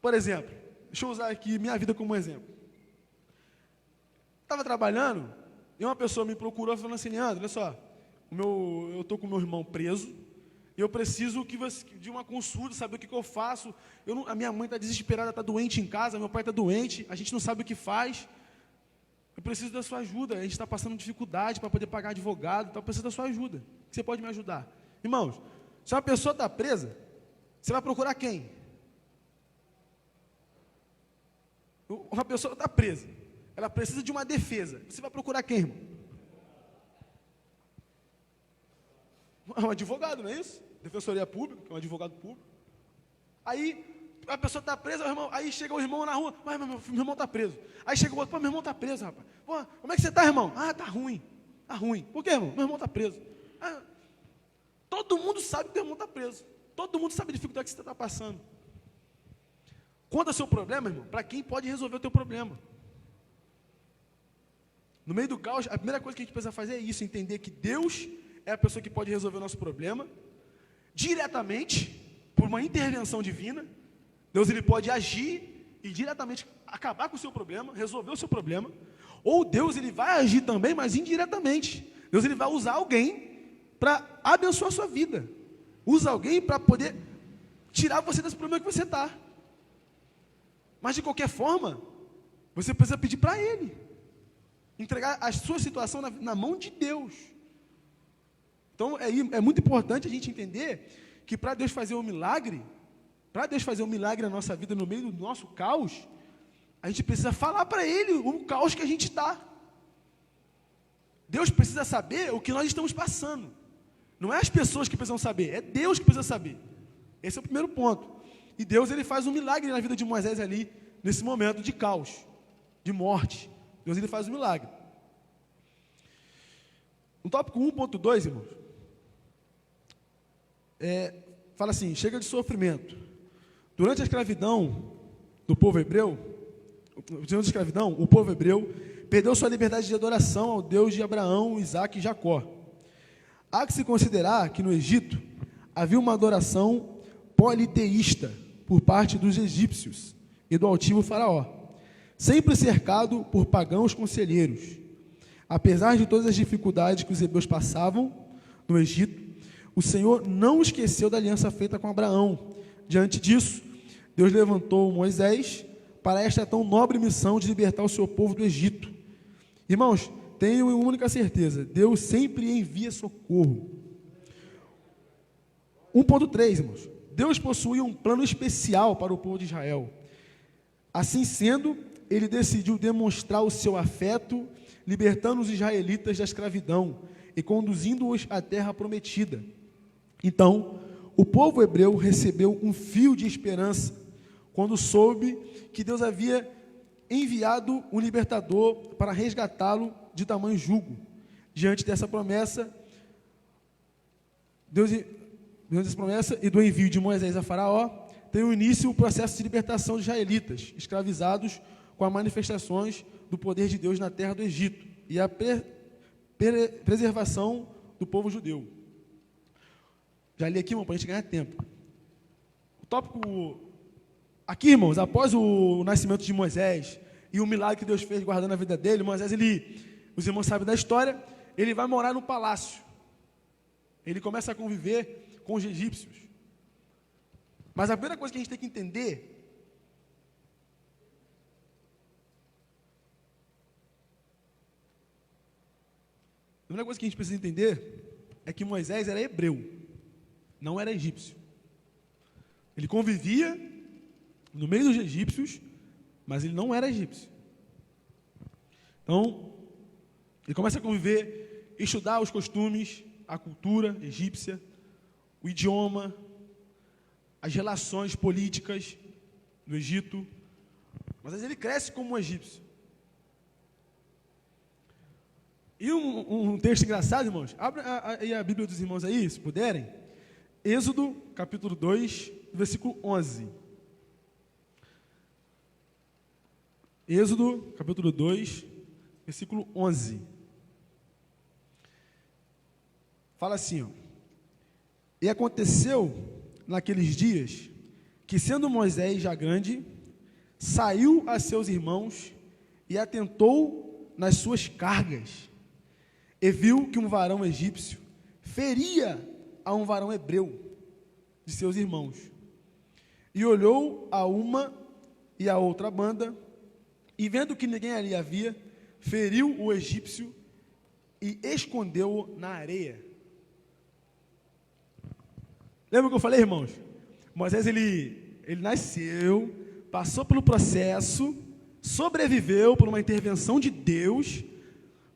[SPEAKER 3] Por exemplo, deixa eu usar aqui minha vida como exemplo. Estava trabalhando e uma pessoa me procurou falando assim, Leandro, olha só, eu estou com meu irmão preso e eu preciso de uma consulta, saber o que eu faço. A minha mãe está desesperada, está doente em casa, meu pai está doente, a gente não sabe o que faz. Eu preciso da sua ajuda, a gente está passando dificuldade para poder pagar advogado, então eu preciso da sua ajuda. Você pode me ajudar? Irmãos, se uma pessoa está presa, você vai procurar quem? Uma pessoa está presa, ela precisa de uma defesa, você vai procurar quem, irmão? Um advogado, não é isso? Defensoria Pública, que é um advogado público. Aí a pessoa está presa, irmão, aí chega o irmão na rua, mas meu irmão está preso. Aí chega o outro, meu irmão está preso, rapaz. Pô, como é que você está, irmão? Está ruim. Está ruim. Por quê, irmão? Meu irmão está preso. Todo mundo sabe que teu irmão está preso. Todo mundo sabe a dificuldade que você está passando. Conta o seu problema, irmão, para quem pode resolver o teu problema. No meio do caos, a primeira coisa que a gente precisa fazer é isso, entender que Deus é a pessoa que pode resolver o nosso problema, diretamente, por uma intervenção divina. Deus ele pode agir e diretamente acabar com o seu problema, resolver o seu problema. Ou Deus ele vai agir também, mas indiretamente. Deus ele vai usar alguém para abençoar a sua vida. Usa alguém para poder tirar você desse problema que você está. Mas de qualquer forma, você precisa pedir para Ele. Entregar a sua situação na mão de Deus. Então é muito importante a gente entender que para Deus fazer um milagre, na nossa vida, no meio do nosso caos, a gente precisa falar para Ele o caos que a gente está. Deus precisa saber o que nós estamos passando. Não é as pessoas que precisam saber, é Deus que precisa saber. Esse é o primeiro ponto. E Deus ele faz um milagre na vida de Moisés ali, nesse momento de caos, de morte. Deus ele faz um milagre. No tópico 1.2, irmãos, fala assim, chega de sofrimento. Durante a escravidão do povo hebreu, o povo hebreu perdeu sua liberdade de adoração ao Deus de Abraão, Isaque e Jacó. Há que se considerar que no Egito havia uma adoração politeísta, por parte dos egípcios e do altivo faraó, sempre cercado por pagãos conselheiros. Apesar de todas as dificuldades que os hebreus passavam no Egito, o Senhor não esqueceu da aliança feita com Abraão. Diante disso, Deus levantou Moisés para esta tão nobre missão de libertar o seu povo do Egito. Irmãos, tenho uma única certeza: Deus sempre envia socorro. 1.3, irmãos. Deus possuía um plano especial para o povo de Israel. Assim sendo, ele decidiu demonstrar o seu afeto, libertando os israelitas da escravidão e conduzindo-os à terra prometida. Então, o povo hebreu recebeu um fio de esperança quando soube que Deus havia enviado um libertador para resgatá-lo de tamanho jugo. Diante dessa promessa, dessa promessa e do envio de Moisés a Faraó, tem o início o processo de libertação dos israelitas, escravizados com as manifestações do poder de Deus na terra do Egito e a preservação do povo judeu. Já li aqui, irmão, para a gente ganhar tempo. O tópico aqui, irmãos, após o nascimento de Moisés e o milagre que Deus fez guardando a vida dele, Moisés, os irmãos sabem da história, ele vai morar no palácio. Ele começa a conviver com os egípcios. Mas a primeira coisa que a gente tem que entender precisa entender é que Moisés era hebreu, não era egípcio. Ele convivia no meio dos egípcios, mas ele não era egípcio. Então, ele começa a conviver, estudar os costumes, a cultura egípcia, o idioma, as relações políticas do Egito. Mas ele cresce como um egípcio. E um texto engraçado, irmãos, abre a Bíblia dos irmãos aí, se puderem. Êxodo, capítulo 2, versículo 11. Êxodo, capítulo 2, versículo 11. Fala assim, ó. E aconteceu naqueles dias que, sendo Moisés já grande, saiu a seus irmãos e atentou nas suas cargas, e viu que um varão egípcio feria a um varão hebreu de seus irmãos. E olhou a uma e a outra banda, e vendo que ninguém ali havia, feriu o egípcio e escondeu-o na areia. Lembra o que eu falei, irmãos? Moisés, ele nasceu, passou pelo processo, sobreviveu por uma intervenção de Deus,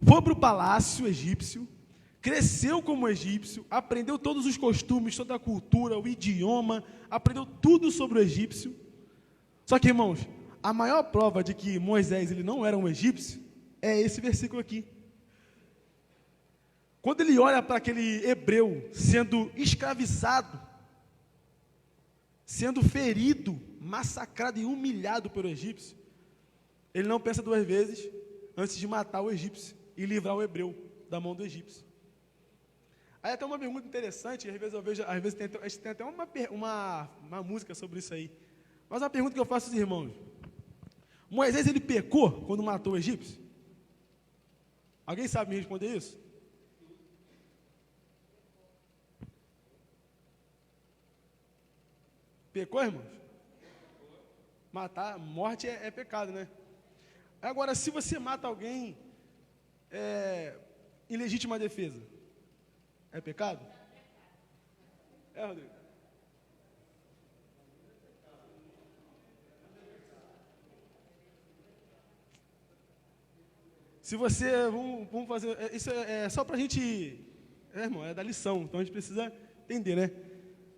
[SPEAKER 3] foi para o palácio egípcio, cresceu como egípcio, aprendeu todos os costumes, toda a cultura, o idioma, aprendeu tudo sobre o egípcio. Só que, irmãos, a maior prova de que Moisés ele não era um egípcio é esse versículo aqui. Quando ele olha para aquele hebreu sendo escravizado, sendo ferido, massacrado e humilhado pelo egípcio, ele não pensa duas vezes antes de matar o egípcio e livrar o hebreu da mão do egípcio. Aí até uma pergunta interessante, às vezes eu vejo, às vezes tem até uma música sobre isso aí. Mas uma pergunta que eu faço aos irmãos: Moisés ele pecou quando matou o egípcio? Alguém sabe me responder isso? Pecou, irmãos? Matar, morte é pecado, né? Agora, se você mata alguém em legítima defesa, é pecado? É, Rodrigo? Se você, vamos fazer, isso é só para a gente, irmão, é da lição, então a gente precisa entender, né?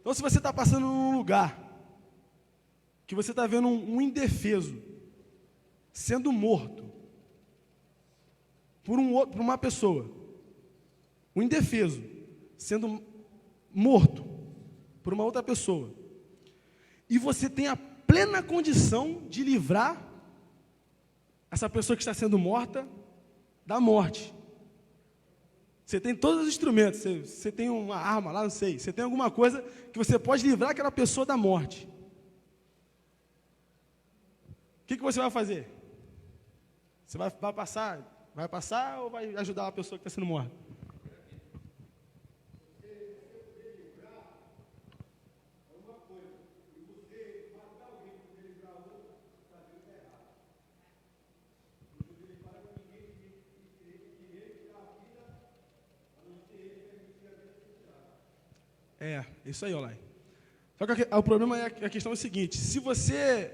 [SPEAKER 3] Então, se você está passando num lugar que você está vendo um indefeso sendo morto por uma pessoa, um indefeso sendo morto por uma outra pessoa, e você tem a plena condição de livrar essa pessoa que está sendo morta da morte. Você tem todos os instrumentos, você tem uma arma lá, não sei, você tem alguma coisa que você pode livrar aquela pessoa da morte. que você vai fazer? Você vai passar ou vai ajudar a pessoa que está sendo morta? Isso aí, Olai. Só que o problema é a questão é o seguinte, se você...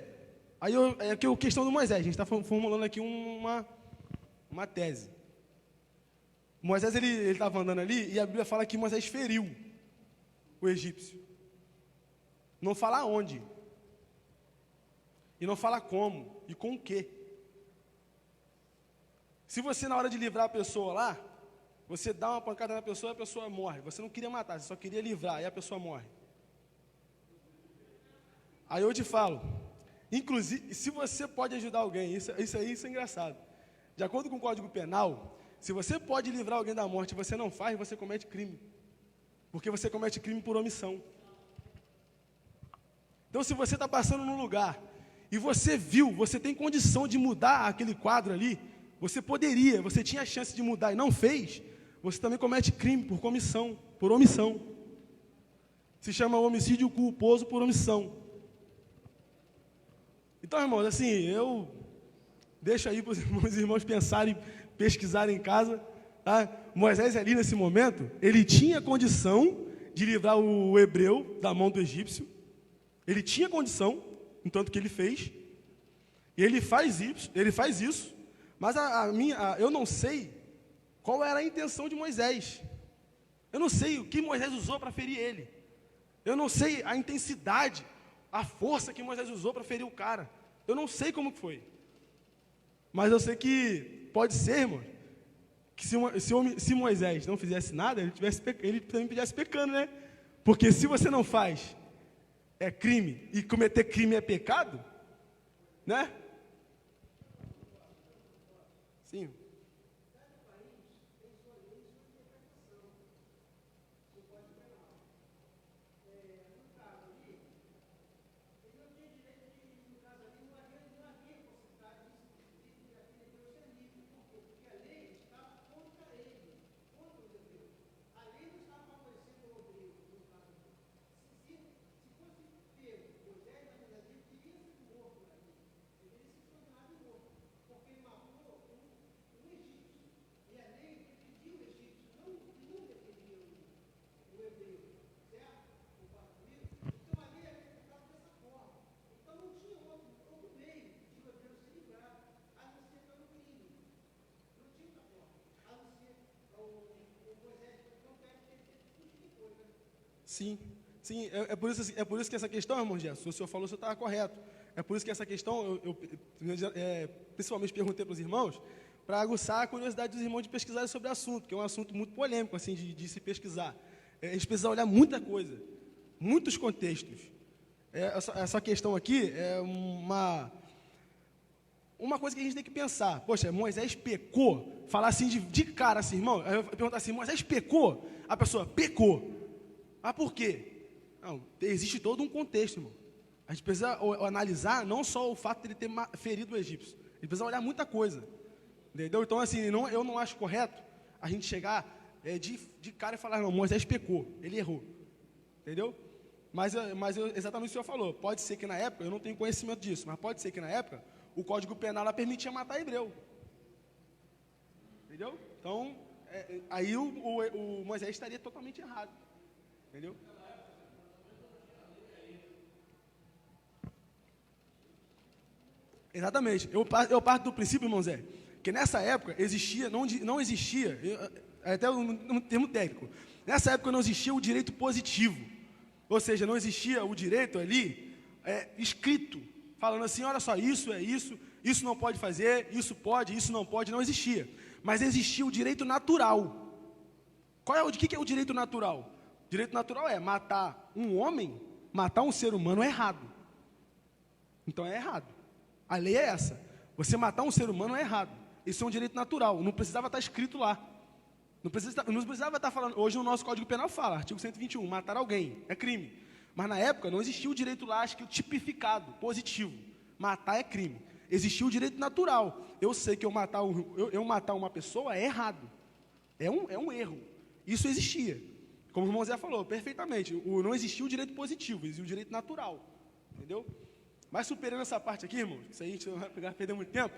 [SPEAKER 3] é a questão do Moisés, a gente está formulando aqui uma tese. Moisés, ele estava andando ali e a Bíblia fala que Moisés feriu o egípcio. Não fala onde. E não fala como e com o quê. Se você, na hora de livrar a pessoa lá, você dá uma pancada na pessoa e a pessoa morre. Você não queria matar, você só queria livrar e a pessoa morre. Aí eu te falo, inclusive, se você pode ajudar alguém, isso é engraçado. De acordo com o Código Penal, se você pode livrar alguém da morte e você não faz, você comete crime. Porque você comete crime por omissão. Então, se você está passando num lugar e você viu, você tem condição de mudar aquele quadro ali, você tinha a chance de mudar e não fez, você também comete crime por comissão, por omissão. Se chama homicídio culposo por omissão. Então, irmãos, assim, eu deixo aí para os irmãos pensarem, pesquisarem em casa. Tá? Moisés ali nesse momento, ele tinha condição de livrar o hebreu da mão do egípcio. Ele tinha condição, entanto que ele fez. E ele faz isso, mas eu não sei qual era a intenção de Moisés. Eu não sei o que Moisés usou para ferir ele. Eu não sei a intensidade, a força que Moisés usou para ferir o cara. Eu não sei como foi. Mas eu sei que pode ser, irmão, que se Moisés não fizesse nada, ele também estivesse pecando, né? Porque se você não faz, é crime, e cometer crime é pecado, né? Sim. Sim, é por isso que essa questão, irmão Gerson, o senhor falou, o senhor estava correto. É por isso que essa questão, eu principalmente perguntei para os irmãos, para aguçar a curiosidade dos irmãos de pesquisarem sobre o assunto, que é um assunto muito polêmico, assim, de se pesquisar. A gente precisa olhar muita coisa, muitos contextos. Essa questão aqui é uma coisa que a gente tem que pensar. Poxa, Moisés pecou? Falar assim de cara, assim, irmão, eu perguntar assim, Moisés pecou? A pessoa, pecou. Mas por quê? Não, existe todo um contexto, irmão. A gente precisa analisar não só o fato de ele ter ferido o egípcio. A gente precisa olhar muita coisa. Entendeu? Então, assim, eu não acho correto a gente chegar de cara e falar, não, Moisés pecou, ele errou. Entendeu? Mas exatamente o que o senhor falou. Pode ser que na época, eu não tenho conhecimento disso, mas pode ser que na época o Código Penal permitia matar hebreu. Entendeu? Então, aí o Moisés estaria totalmente errado. Entendeu? Exatamente. Eu parto do princípio, irmão Zé, que nessa época não existia, até um termo técnico, nessa época não existia o direito positivo. Ou seja, não existia o direito ali escrito, falando assim, olha só, isso é isso não pode fazer, isso pode, isso não pode, não existia. Mas existia o direito natural. O que é o direito natural? O direito natural é matar um homem, matar um ser humano é errado. Então é errado. A lei é essa. Você matar um ser humano é errado. Isso é um direito natural. Não precisava estar escrito lá. Não precisava estar falando. Hoje o nosso Código Penal fala, artigo 121, matar alguém é crime. Mas na época não existia o direito lá, acho que tipificado, positivo. Matar é crime. Existia o direito natural. Eu sei que eu matar uma pessoa é errado. É um erro. Isso existia. Como o irmão Zé falou, perfeitamente. Não existia o direito positivo, existia o direito natural. Entendeu? Mas superando essa parte aqui, irmão, isso aí a gente não vai perder muito tempo.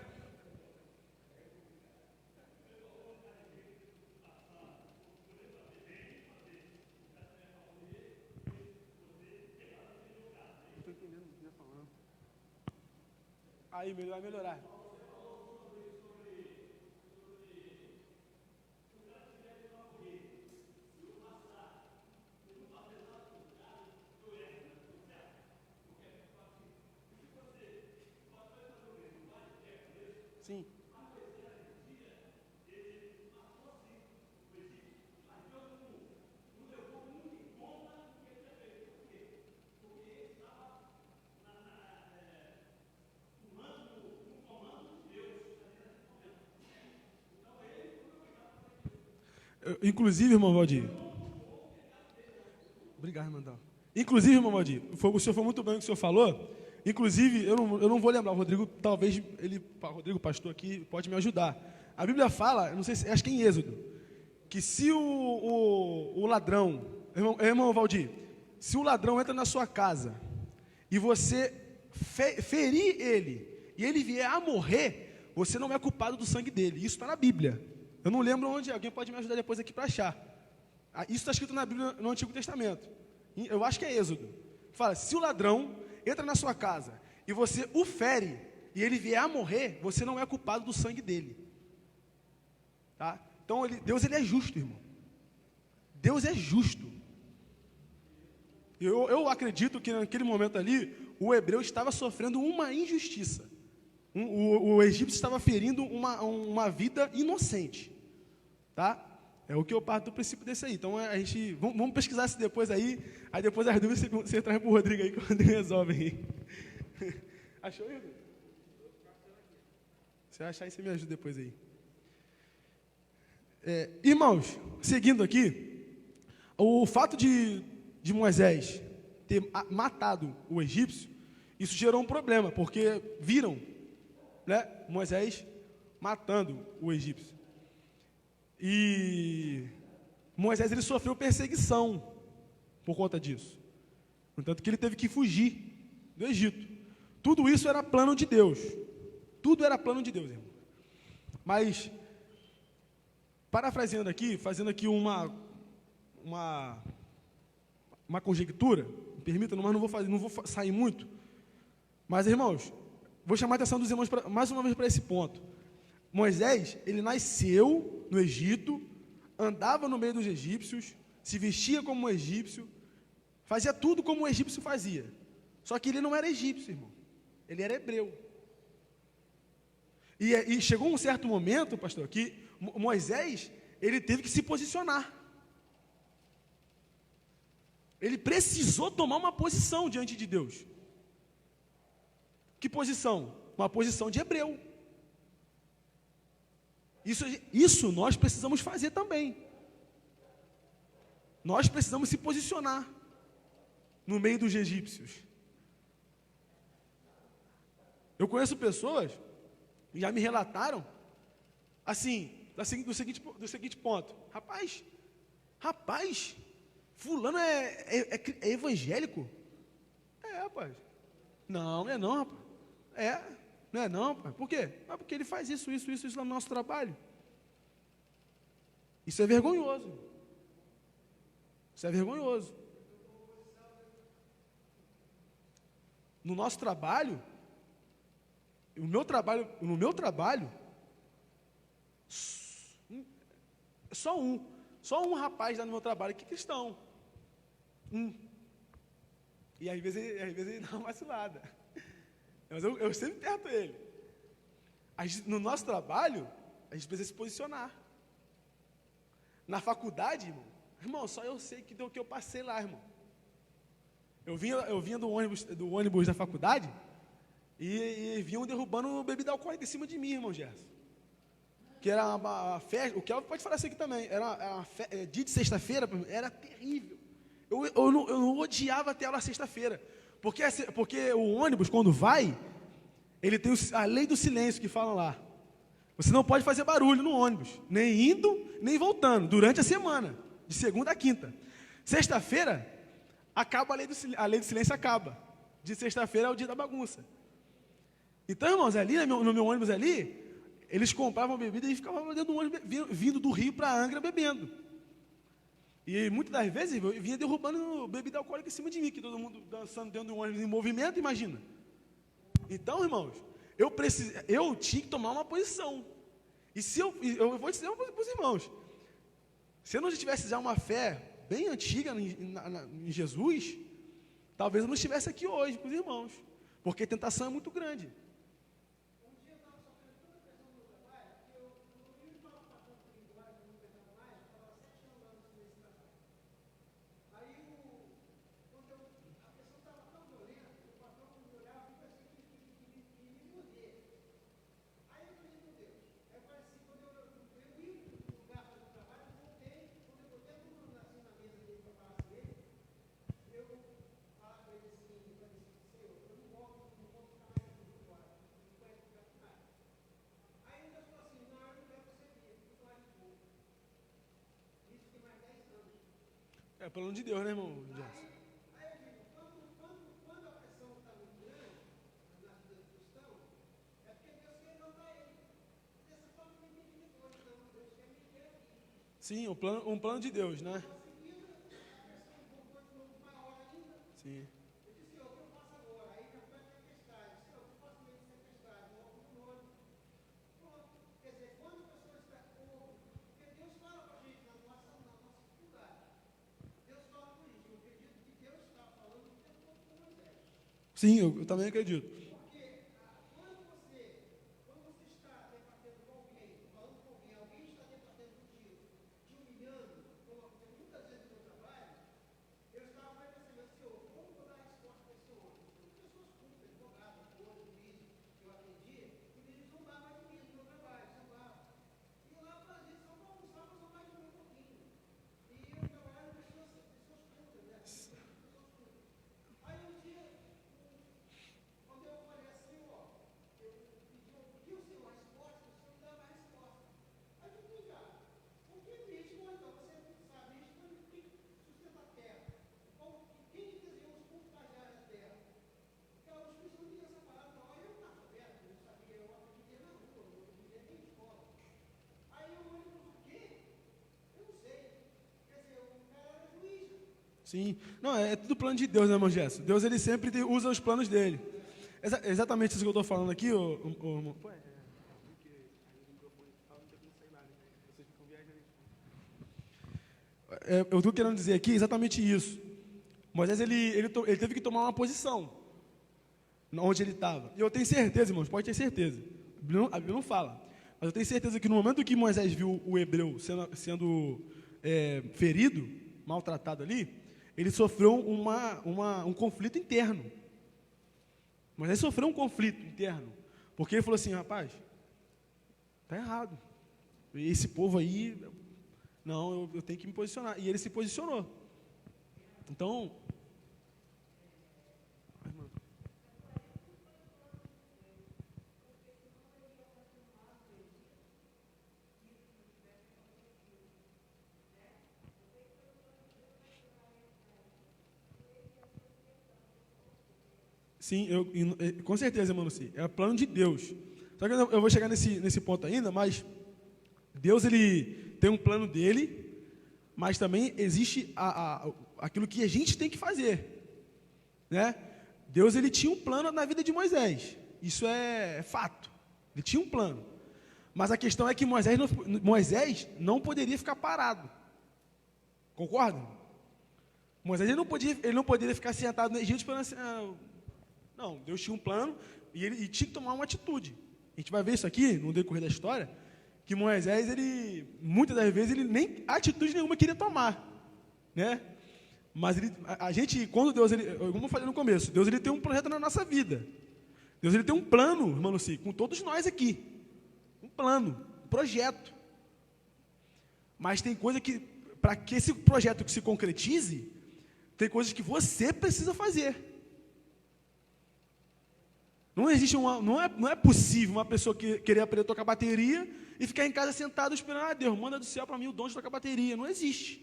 [SPEAKER 3] Aí, vai melhorar. Sim. Inclusive, irmão Valdir. Obrigado, irmão. Inclusive, irmão Valdir, o senhor foi muito bem o que o senhor falou. Inclusive, eu não vou lembrar, o Rodrigo, talvez, o Rodrigo, pastor aqui, pode me ajudar. A Bíblia fala, não sei se, acho que é em Êxodo, que se o ladrão, irmão Valdir, se o ladrão entra na sua casa e você ferir ele, e ele vier a morrer, você não é culpado do sangue dele. Isso está na Bíblia. Eu não lembro onde, alguém pode me ajudar depois aqui para achar. Isso está escrito na Bíblia, no Antigo Testamento. Eu acho que é Êxodo. Fala, se o ladrão entra na sua casa e você o fere, e ele vier a morrer, você não é culpado do sangue dele. Tá? Então, Deus ele é justo, irmão. Deus é justo. Eu acredito que naquele momento ali, o hebreu estava sofrendo uma injustiça. O egípcio estava ferindo uma vida inocente. Tá? É o que eu parto do princípio desse aí. Então, a gente, vamos pesquisar isso depois aí depois as dúvidas você traz para o Rodrigo aí, que o Rodrigo resolve aí. Achou, Igor? Se achar aí, você me ajuda depois aí. Irmãos, seguindo aqui, o fato de Moisés ter matado o egípcio, isso gerou um problema, porque viram, né, Moisés matando o egípcio. E Moisés ele sofreu perseguição por conta disso. Portanto, que ele teve que fugir do Egito. Tudo isso era plano de Deus. Tudo era plano de Deus, irmão. Mas, parafraseando aqui, fazendo aqui uma conjectura, me permita, mas não vou sair muito. Mas, irmãos, vou chamar a atenção dos irmãos mais uma vez para esse ponto. Moisés, ele nasceu no Egito, andava no meio dos egípcios, se vestia como um egípcio, fazia tudo como um egípcio fazia. Só que ele não era egípcio, irmão. Ele era hebreu. E chegou um certo momento, pastor, que Moisés, ele teve que se posicionar. Ele precisou tomar uma posição diante de Deus. Que posição? Uma posição de hebreu. Isso nós precisamos fazer também. Nós precisamos se posicionar no meio dos egípcios. Eu conheço pessoas que já me relataram assim, do seguinte ponto. Rapaz, fulano é evangélico? Rapaz. Não é não, rapaz. Não é não, rapaz. Por quê? Porque ele faz isso lá no nosso trabalho. Isso é vergonhoso. Isso é vergonhoso. No nosso trabalho, no meu trabalho, só um rapaz lá no meu trabalho que é cristão. E às vezes ele dá uma vacilada. Mas eu sempre perto ele. No nosso trabalho, a gente precisa se posicionar. Na faculdade, irmão, só eu sei do que eu passei lá, irmão. Eu vinha do ônibus da faculdade e vinham derrubando bebida alcoólica em cima de mim, irmão Gerson. Que era uma festa, o Kelvin pode falar isso aqui também, dia de sexta-feira, era terrível. Eu odiava até lá sexta-feira, porque o ônibus, quando vai, ele tem a lei do silêncio que falam lá. Você não pode fazer barulho no ônibus, nem indo, nem voltando, durante a semana, de segunda a quinta. Sexta-feira, acaba a lei do silêncio acaba. De sexta-feira é o dia da bagunça. Então, irmãos, ali no meu ônibus ali, eles compravam bebida e ficavam dentro do ônibus, vindo do Rio para Angra bebendo. E muitas das vezes eu vinha derrubando bebida alcoólica em cima de mim, que todo mundo dançando dentro do ônibus em movimento, imagina. Então, irmãos, eu tinha que tomar uma posição. E se eu vou dizer para os irmãos, se eu não tivesse já uma fé bem antiga em Jesus, talvez eu não estivesse aqui hoje com os irmãos, porque a tentação é muito grande. É o plano de Deus, né, irmão? Sim, um plano de Deus, né? Sim. Sim, eu também acredito. Sim, não, é tudo plano de Deus, né, irmão Gerson? Deus, ele sempre usa os planos dele. Exatamente isso que eu estou falando aqui, irmão. Eu estou querendo dizer aqui exatamente isso. Moisés, ele teve que tomar uma posição onde ele estava. E eu tenho certeza, irmãos, pode ter certeza. A Bíblia não fala. Mas eu tenho certeza que no momento que Moisés viu o hebreu sendo ferido, maltratado ali, ele sofreu um conflito interno. Moisés sofreu um conflito interno. Porque ele falou assim, rapaz, está errado. Esse povo aí, não, eu tenho que me posicionar. E ele se posicionou. Então... Sim, com certeza, irmão Luci, é o plano de Deus. Só que eu vou chegar nesse ponto ainda, mas Deus, ele tem um plano dele, mas também existe aquilo que a gente tem que fazer, né? Deus, ele tinha um plano na vida de Moisés, isso é fato, ele tinha um plano, mas a questão é que Moisés não poderia ficar parado, concorda? Moisés, ele não poderia ficar sentado no Egito esperando assim, não, Deus tinha um plano e ele tinha que tomar uma atitude. A gente vai ver isso aqui no decorrer da história, que Moisés, muitas das vezes, ele nem atitude nenhuma queria tomar, né? Mas a gente, quando Deus, como eu falei no começo, Deus, ele tem um projeto na nossa vida. Deus, ele tem um plano, irmão Luci, com todos nós aqui. Um plano, um projeto. Mas tem coisa que, para que esse projeto se concretize, tem coisas que você precisa fazer. Não existe não é possível uma pessoa querer aprender a tocar bateria e ficar em casa sentado esperando, Deus, manda do céu para mim o dom de tocar bateria. Não existe.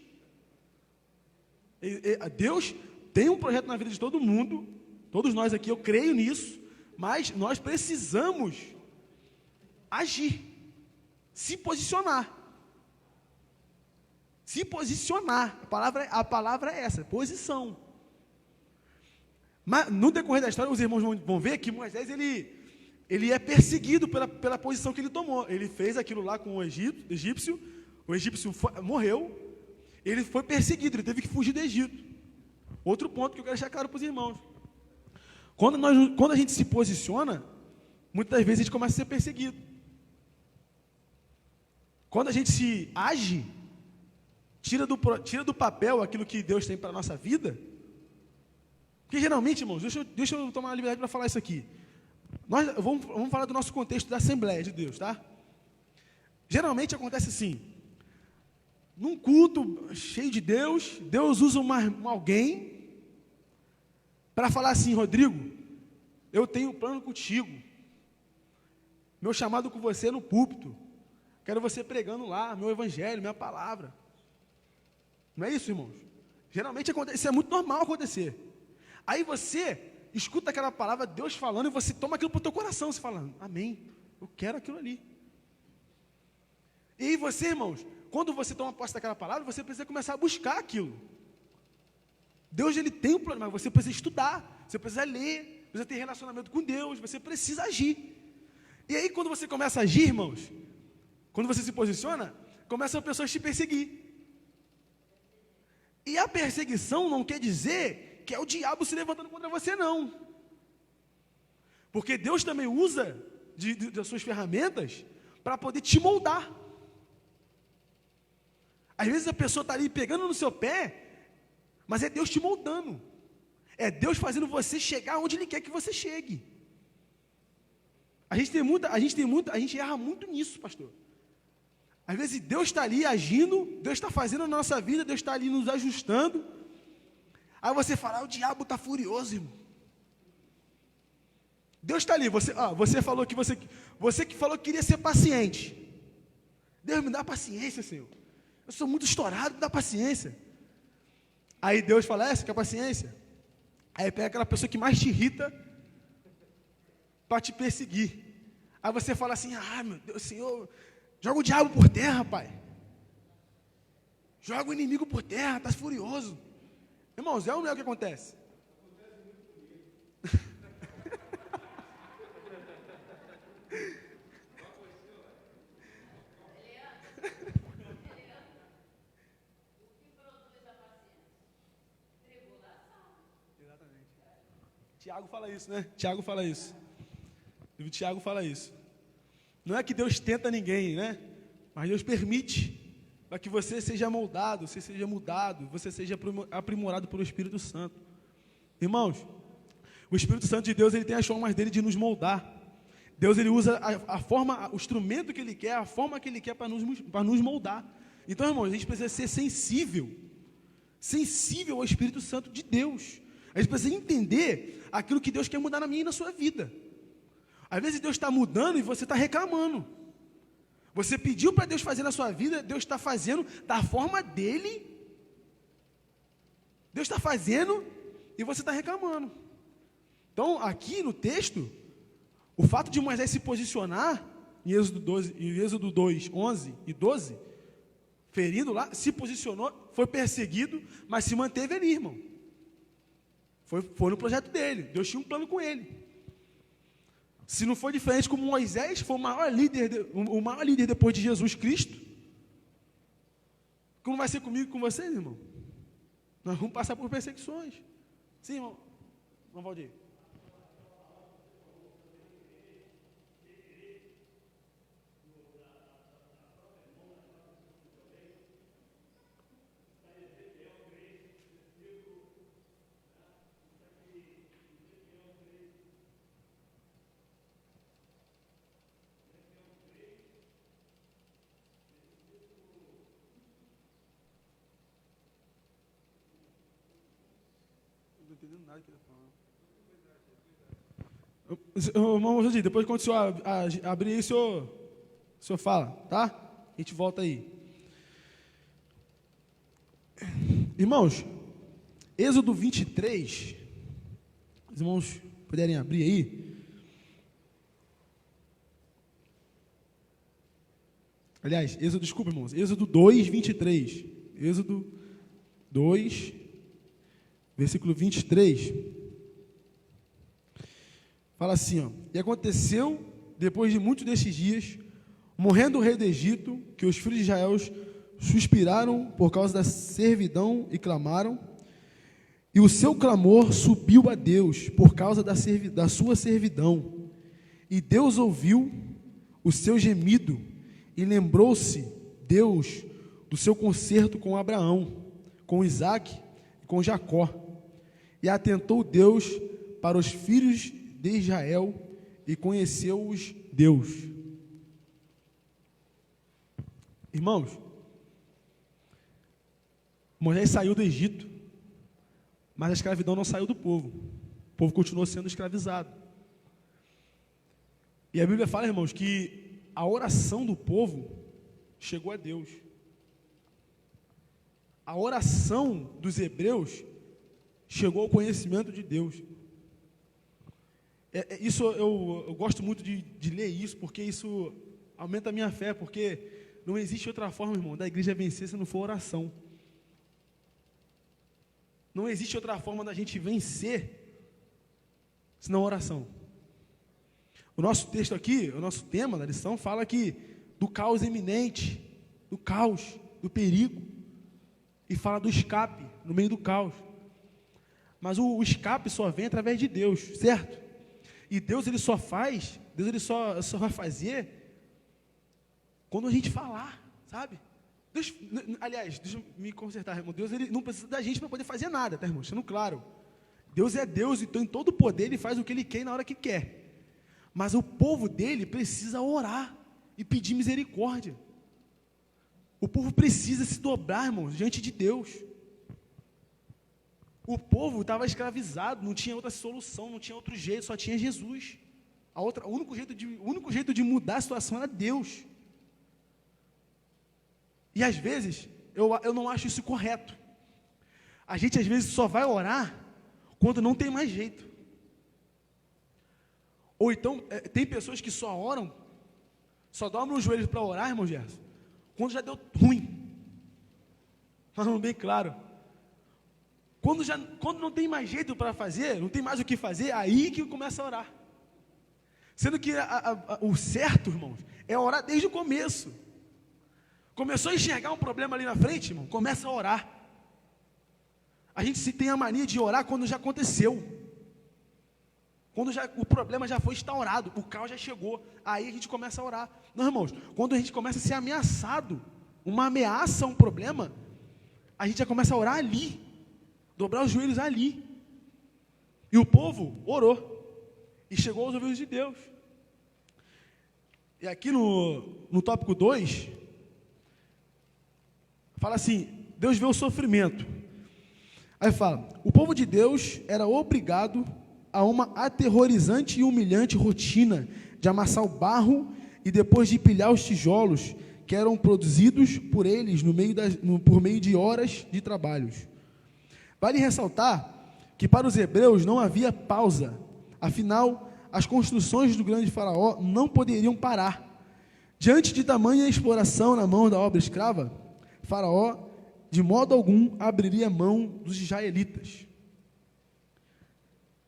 [SPEAKER 3] Deus tem um projeto na vida de todo mundo, todos nós aqui, eu creio nisso, mas nós precisamos agir, se posicionar. Se posicionar, a palavra é essa, posição. Mas no decorrer da história, os irmãos vão ver que Moisés, ele é perseguido pela posição que ele tomou. Ele fez aquilo lá com o egípcio morreu, ele foi perseguido, ele teve que fugir do Egito. Outro ponto que eu quero deixar claro para os irmãos. Quando a gente se posiciona, muitas vezes a gente começa a ser perseguido. Quando a gente se age, tira do papel aquilo que Deus tem para a nossa vida. Porque geralmente, irmãos, deixa eu tomar a liberdade para falar isso aqui. Vamos falar do nosso contexto da Assembleia de Deus, tá? Geralmente acontece assim. Num culto cheio de Deus usa alguém para falar assim, Rodrigo, eu tenho um plano contigo. Meu chamado com você é no púlpito. Quero você pregando lá, meu evangelho, minha palavra. Não é isso, irmãos? Geralmente acontece, isso é muito normal acontecer. Aí você escuta aquela palavra, Deus falando, e você toma aquilo para o teu coração, você fala, amém, eu quero aquilo ali. E aí você, irmãos, quando você toma posse daquela palavra, você precisa começar a buscar aquilo. Deus, ele tem um plano, mas você precisa estudar, você precisa ler, precisa ter relacionamento com Deus, você precisa agir. E aí quando você começa a agir, irmãos, quando você se posiciona, começam as pessoas a te perseguir. E a perseguição não quer dizer que é o diabo se levantando contra você, não. Porque Deus também usa das suas ferramentas para poder te moldar. Às vezes a pessoa está ali pegando no seu pé, mas é Deus te moldando. É Deus fazendo você chegar onde Ele quer que você chegue. A gente erra muito nisso, pastor. Às vezes Deus está ali agindo, Deus está fazendo na nossa vida, Deus está ali nos ajustando. Aí você fala, o diabo está furioso, irmão. Deus está ali, você falou que você que falou que queria ser paciente. Deus, me dá paciência, Senhor. Eu sou muito estourado, me dá paciência. Aí Deus fala, você quer paciência? Aí pega aquela pessoa que mais te irrita para te perseguir. Aí você fala assim, meu Deus, Senhor, joga o diabo por terra, pai. Joga o inimigo por terra, está furioso. Irmãos, é ou não é o que acontece? Exatamente. Tiago fala isso, né? Tiago fala isso. O Tiago fala isso. Não é que Deus tenta ninguém, né? Mas Deus permite para que você seja moldado, você seja mudado, você seja aprimorado pelo Espírito Santo. Irmãos, o Espírito Santo de Deus, ele tem as formas dele de nos moldar. Deus, ele usa a forma, o instrumento que ele quer, a forma que ele quer para nos moldar. Então, irmãos, a gente precisa ser sensível ao Espírito Santo de Deus. A gente precisa entender aquilo que Deus quer mudar na minha e na sua vida. Às vezes Deus está mudando e você está reclamando. Você pediu para Deus fazer na sua vida, Deus está fazendo da forma dele. Deus está fazendo e você está reclamando. Então, aqui no texto, o fato de Moisés se posicionar, em Êxodo 2, 11 e 12, ferido lá, se posicionou, foi perseguido, mas se manteve ali, irmão. Foi no projeto dele, Deus tinha um plano com ele. Se não for diferente como Moisés, foi o maior líder depois de Jesus Cristo, como vai ser comigo e com vocês, irmão? Nós vamos passar por perseguições. Sim, irmão. Vamos, Valdir. Não estou entendendo nada que ele está falando. Irmão José, depois quando o senhor abrir aí, o senhor fala, tá? A gente volta aí. Irmãos, Êxodo 23, os irmãos puderem abrir aí. Aliás, desculpa, irmãos, Êxodo 2, 23. Êxodo 2, versículo 23. Fala assim, ó: E aconteceu, depois de muitos destes dias, morrendo o rei do Egito, que os filhos de Israel suspiraram por causa da servidão e clamaram, e o seu clamor subiu a Deus por causa da sua servidão. E Deus ouviu o seu gemido, e lembrou-se Deus do seu concerto com Abraão, com Isaque e com Jacó. E atentou Deus para os filhos de Israel, e conheceu-os Deus. Irmãos, Moisés saiu do Egito, mas a escravidão não saiu do povo. O povo continuou sendo escravizado. E a Bíblia fala, irmãos, que a oração do povo chegou a Deus. A oração dos hebreus chegou ao conhecimento de Deus. Isso eu gosto muito de ler isso, porque isso aumenta a minha fé, porque não existe outra forma, irmão, da igreja vencer se não for oração. Não existe outra forma da gente vencer senão oração. O nosso texto aqui, o nosso tema da lição, fala que do caos iminente, do caos, do perigo, e fala do escape no meio do caos. Mas o escape só vem através de Deus, certo? E Deus ele só vai fazer quando a gente falar, sabe? Aliás, deixa eu me consertar, irmão. Deus ele não precisa da gente para poder fazer nada, tá, irmão? Deixando claro. Deus é Deus, então em todo o poder ele faz o que ele quer e na hora que quer. Mas o povo dele precisa orar e pedir misericórdia. O povo precisa se dobrar, irmãos, diante de Deus. O povo estava escravizado, não tinha outra solução, não tinha outro jeito, só tinha Jesus. O único jeito de mudar a situação era Deus. E às vezes, eu não acho isso correto. A gente às vezes só vai orar quando não tem mais jeito. Ou então, tem pessoas que só oram, só dobram os joelhos para orar, irmão Gerson, quando já deu ruim. Falando bem claro. Quando não tem mais jeito para fazer, não tem mais o que fazer, aí que começa a orar. Sendo que o certo, irmãos, é orar desde o começo. Começou a enxergar um problema ali na frente, irmão, começa a orar. A gente tem a mania de orar quando já aconteceu. Quando o problema já foi instaurado, o caos já chegou, aí a gente começa a orar. Não, irmãos, quando a gente começa a ser ameaçado, uma ameaça a um problema, a gente já começa a orar ali, dobrar os joelhos ali. E o povo orou, e chegou aos ouvidos de Deus. E aqui no tópico 2, fala assim, Deus vê o sofrimento. Aí fala, o povo de Deus era obrigado a uma aterrorizante e humilhante rotina de amassar o barro e depois de pilhar os tijolos que eram produzidos por eles por meio de horas de trabalhos. Vale ressaltar que para os hebreus não havia pausa, afinal, as construções do grande faraó não poderiam parar. Diante de tamanha exploração na mão da obra escrava, faraó de modo algum abriria mão dos israelitas.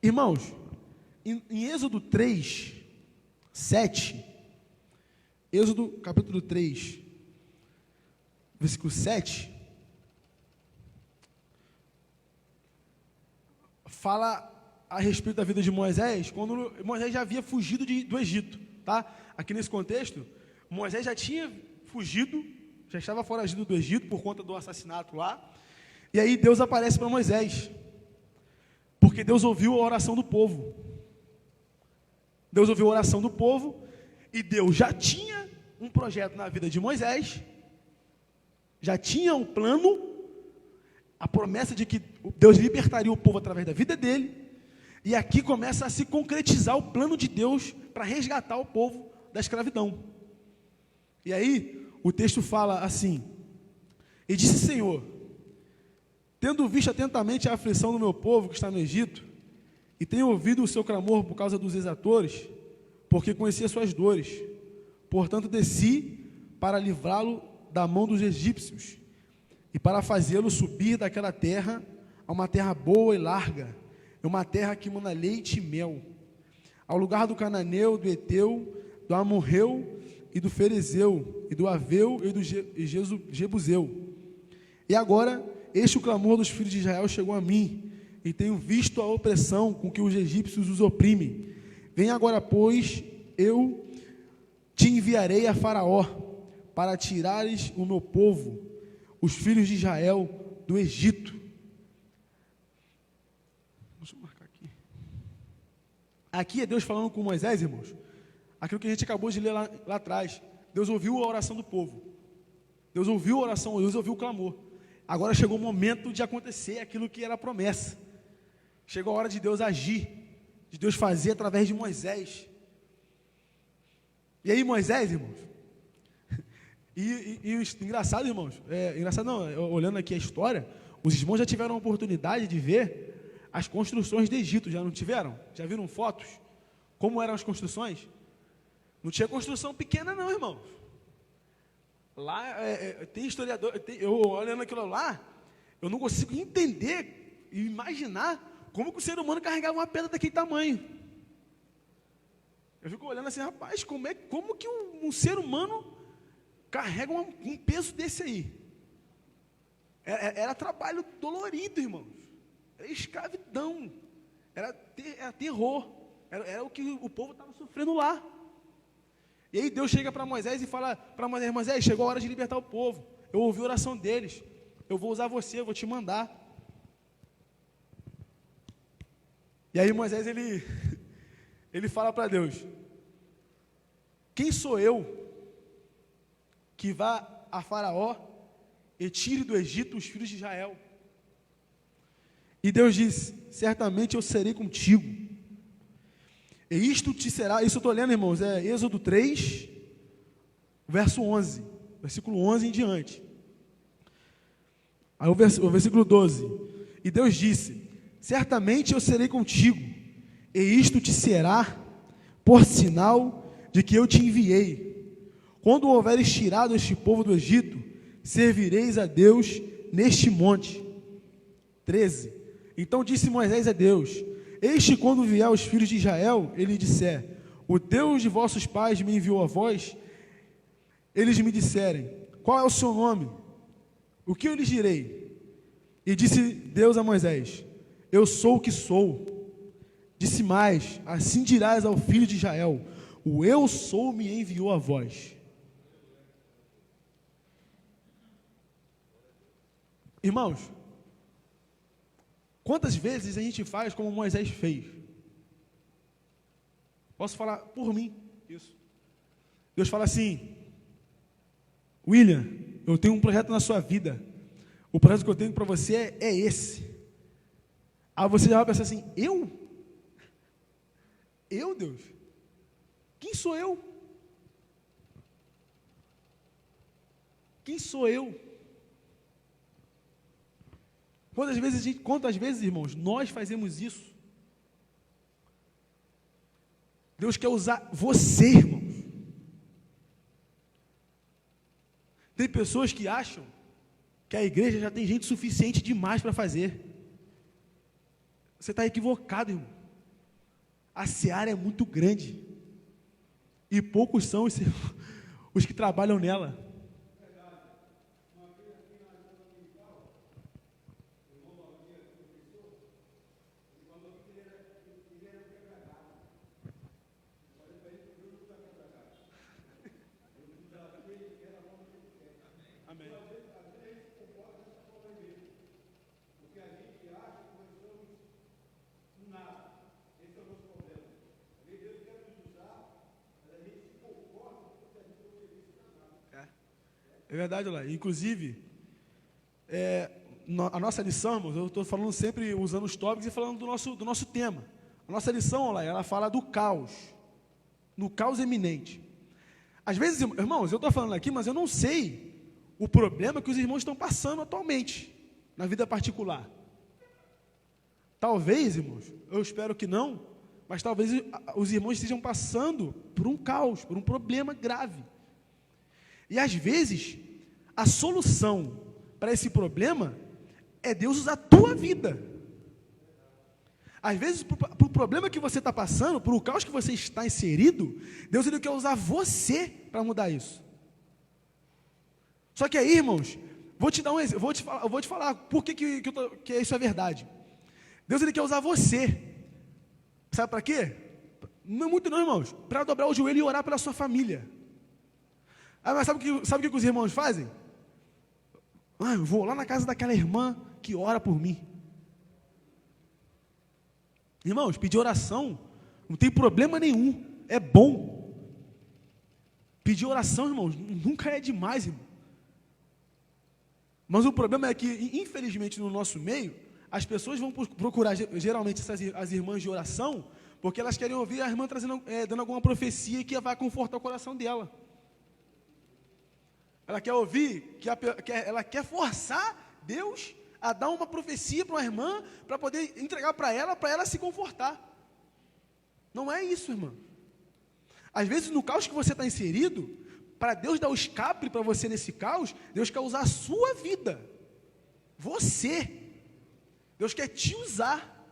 [SPEAKER 3] Irmãos, em Êxodo 3, 7, Êxodo capítulo 3, versículo 7, fala a respeito da vida de Moisés, quando Moisés já havia fugido do Egito, tá? Aqui nesse contexto, Moisés já tinha fugido, já estava foragido do Egito por conta do assassinato lá, e aí Deus aparece para Moisés, porque Deus ouviu a oração do povo. Deus ouviu a oração do povo, e Deus já tinha um projeto na vida de Moisés, já tinha um plano, a promessa de que Deus libertaria o povo através da vida dele, E aqui começa a se concretizar o plano de Deus para resgatar o povo da escravidão. E aí, o texto fala assim: e disse o Senhor, tendo visto atentamente a aflição do meu povo que está no Egito, e tenho ouvido o seu clamor por causa dos exatores, porque conhecia suas dores, portanto desci para livrá-lo da mão dos egípcios, e para fazê-lo subir daquela terra a uma terra boa e larga, uma terra que mana leite e mel, ao lugar do cananeu, do Eteu, do Amorreu e do Ferezeu, e do Aveu e do Jebuseu. E agora, este o clamor dos filhos de Israel chegou a mim, e tenho visto a opressão com que os egípcios os oprimem. Vem agora, pois, eu te enviarei a Faraó, para tirares o meu povo, os filhos de Israel, do Egito. Deixa eu marcar aqui. Aqui é Deus falando com Moisés, irmãos. Aquilo que a gente acabou de ler lá atrás. Deus ouviu a oração do povo. Deus ouviu a oração, Deus ouviu o clamor. Agora chegou o momento de acontecer aquilo que era a promessa. Chegou a hora de Deus agir, de Deus fazer através de Moisés. E aí, Moisés, irmãos, e engraçado, irmãos, olhando aqui a história, os irmãos já tiveram a oportunidade de ver as construções do Egito, já não tiveram? Já viram fotos? Como eram as construções? Não tinha construção pequena não, irmãos. Lá, tem historiador, eu olhando aquilo lá, eu não consigo entender e imaginar como que o ser humano carregava uma pedra daquele tamanho. Eu fico olhando assim, rapaz, como que um ser humano carrega um peso desse aí? Era trabalho dolorido, irmãos. Era escravidão. Era terror. Era o que o povo estava sofrendo lá. E aí Deus chega para Moisés e fala para Moisés: Moisés, chegou a hora de libertar o povo. Eu ouvi a oração deles. Eu vou usar você, eu vou te mandar. E aí Moisés, ele fala para Deus: quem sou eu que vá a Faraó e tire do Egito os filhos de Israel? E Deus diz: certamente eu serei contigo. E isto te será, isso eu estou lendo, irmãos, é Êxodo 3, verso 11, versículo 11 em diante. Aí o versículo 12: e Deus disse: certamente eu serei contigo, e isto te será por sinal de que eu te enviei. Quando houveres tirado este povo do Egito, servireis a Deus neste monte. 13. Então disse Moisés a Deus: eis quando vier os filhos de Israel, ele disser: o Deus de vossos pais me enviou a vós, eles me disserem: qual é o seu nome? O que eu lhes direi? E disse Deus a Moisés: eu sou o que sou. Disse mais: assim dirás ao filho de Israel: o eu sou me enviou a vós. Irmãos, quantas vezes a gente faz como Moisés fez? Posso falar por mim isso. Deus fala assim: William, eu tenho um projeto na sua vida. O projeto que eu tenho para você é esse. Aí você já vai pensar assim: eu? Eu, Deus? Quem sou eu? Quem sou eu? Quantas vezes, irmãos, nós fazemos isso? Deus quer usar você, irmãos. Tem pessoas que acham que a igreja já tem gente suficiente demais para fazer. Você está equivocado, irmão. A seara é muito grande. E poucos são os que trabalham nela. É verdade, lá. Inclusive, a nossa lição, irmãos, eu estou falando sempre usando os tópicos e falando do nosso tema. A nossa lição, lá, ela fala do caos, no caos iminente. Às vezes, irmãos, eu estou falando aqui, mas eu não sei o problema que os irmãos estão passando atualmente, na vida particular. Talvez, irmãos, eu espero que não, mas talvez os irmãos estejam passando por um caos, por um problema grave. E às vezes, a solução para esse problema é Deus usar a tua vida. Às vezes, para o problema que você está passando, para o caos que você está inserido, Deus ele quer usar você para mudar isso. Só que aí, irmãos, vou te dar um exemplo, vou te falar por que isso é verdade. Deus ele quer usar você. Sabe para quê? Não muito não, irmãos. Para dobrar o joelho e orar pela sua família. Ah, mas sabe o que os irmãos fazem? Ah, eu vou lá na casa daquela irmã que ora por mim. Irmãos, pedir oração não tem problema nenhum. É bom. Pedir oração, irmãos, nunca é demais, irmão. Mas o problema é que, infelizmente, no nosso meio, as pessoas vão procurar, geralmente, as irmãs de oração, porque elas querem ouvir a irmã dando alguma profecia que vai confortar o coração dela. Ela quer ouvir, ela quer forçar Deus a dar uma profecia para uma irmã, para poder entregar para ela se confortar. Não é isso, irmã. Às vezes, no caos que você está inserido, para Deus dar o escape para você nesse caos, Deus quer usar a sua vida. Você. Deus quer te usar.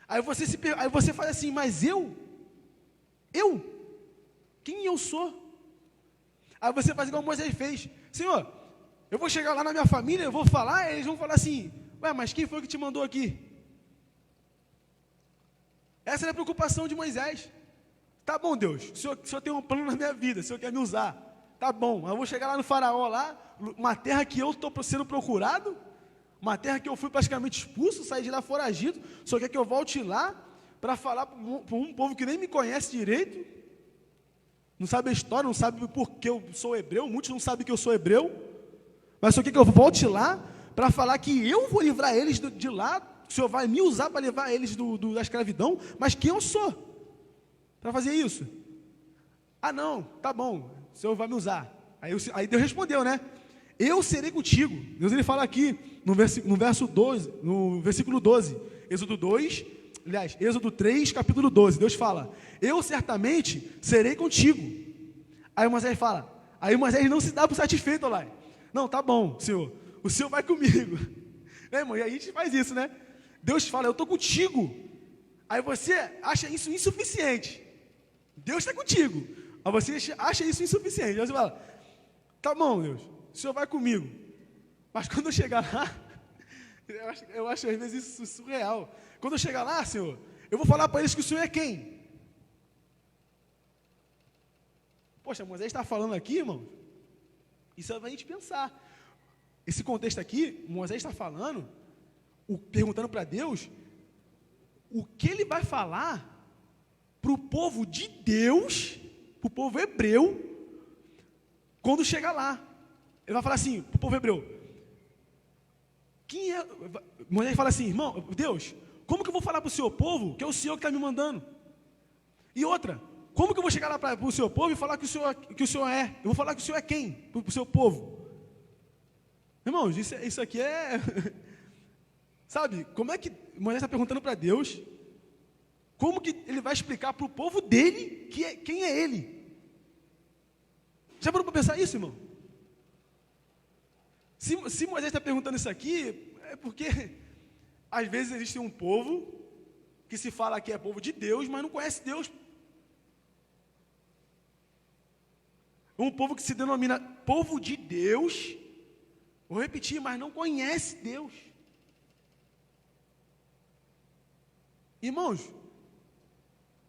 [SPEAKER 3] Aí você faz assim, mas eu? Quem eu sou? Aí você faz igual Moisés fez. Senhor, eu vou chegar lá na minha família, eu vou falar, eles vão falar assim, ué, mas quem foi que te mandou aqui? Essa era a preocupação de Moisés. Tá bom, Deus, o senhor tem um plano na minha vida, o senhor quer me usar. Tá bom, eu vou chegar lá no faraó, lá, uma terra que eu estou sendo procurado, uma terra que eu fui praticamente expulso, saí de lá foragido, só quer que eu volte lá para falar para um povo que nem me conhece direito, não sabe a história, não sabe porque eu sou hebreu, muitos não sabem que eu sou hebreu, mas só quer que eu volte lá para falar que eu vou livrar eles de lá, o Senhor vai me usar para levar eles da escravidão, mas quem eu sou para fazer isso? Ah não, tá bom, o Senhor vai me usar. Aí Deus respondeu, né? Eu serei contigo. Deus ele fala aqui no versículo 12, Êxodo 3, capítulo 12, Deus fala, eu certamente serei contigo. Aí Moisés não se dá por satisfeito lá. Não, tá bom, Senhor, o Senhor vai comigo. Né, irmão? E aí a gente faz isso, né? Deus fala, eu estou contigo. Aí você acha isso insuficiente. Deus está contigo. Aí você acha isso insuficiente. Aí você fala, tá bom, Deus, o Senhor vai comigo. Mas quando eu chegar lá, eu acho às vezes isso surreal. Quando eu chegar lá, Senhor, eu vou falar para eles que o Senhor é quem? Poxa, Moisés está falando aqui, irmão. Isso é para a gente pensar. Esse contexto aqui, Moisés está falando, perguntando para Deus, o que ele vai falar para o povo de Deus, para o povo hebreu, quando chegar lá. Ele vai falar assim, para o povo hebreu, quem é? Moisés fala assim, irmão, Deus, como que eu vou falar para o seu povo que é o Senhor que está me mandando? E outra, como que eu vou chegar lá para o seu povo e falar que o Senhor é? Eu vou falar que o Senhor é quem? Para o seu povo. Irmãos, isso aqui é... Sabe, como é que Moisés está perguntando para Deus, como que ele vai explicar para o povo dele quem é ele? Já parou para pensar isso, irmão? Se Moisés está perguntando isso aqui, é porque às vezes existe um povo que se fala que é povo de Deus, mas não conhece Deus. Um povo que se denomina povo de Deus, vou repetir, mas não conhece Deus. Irmãos,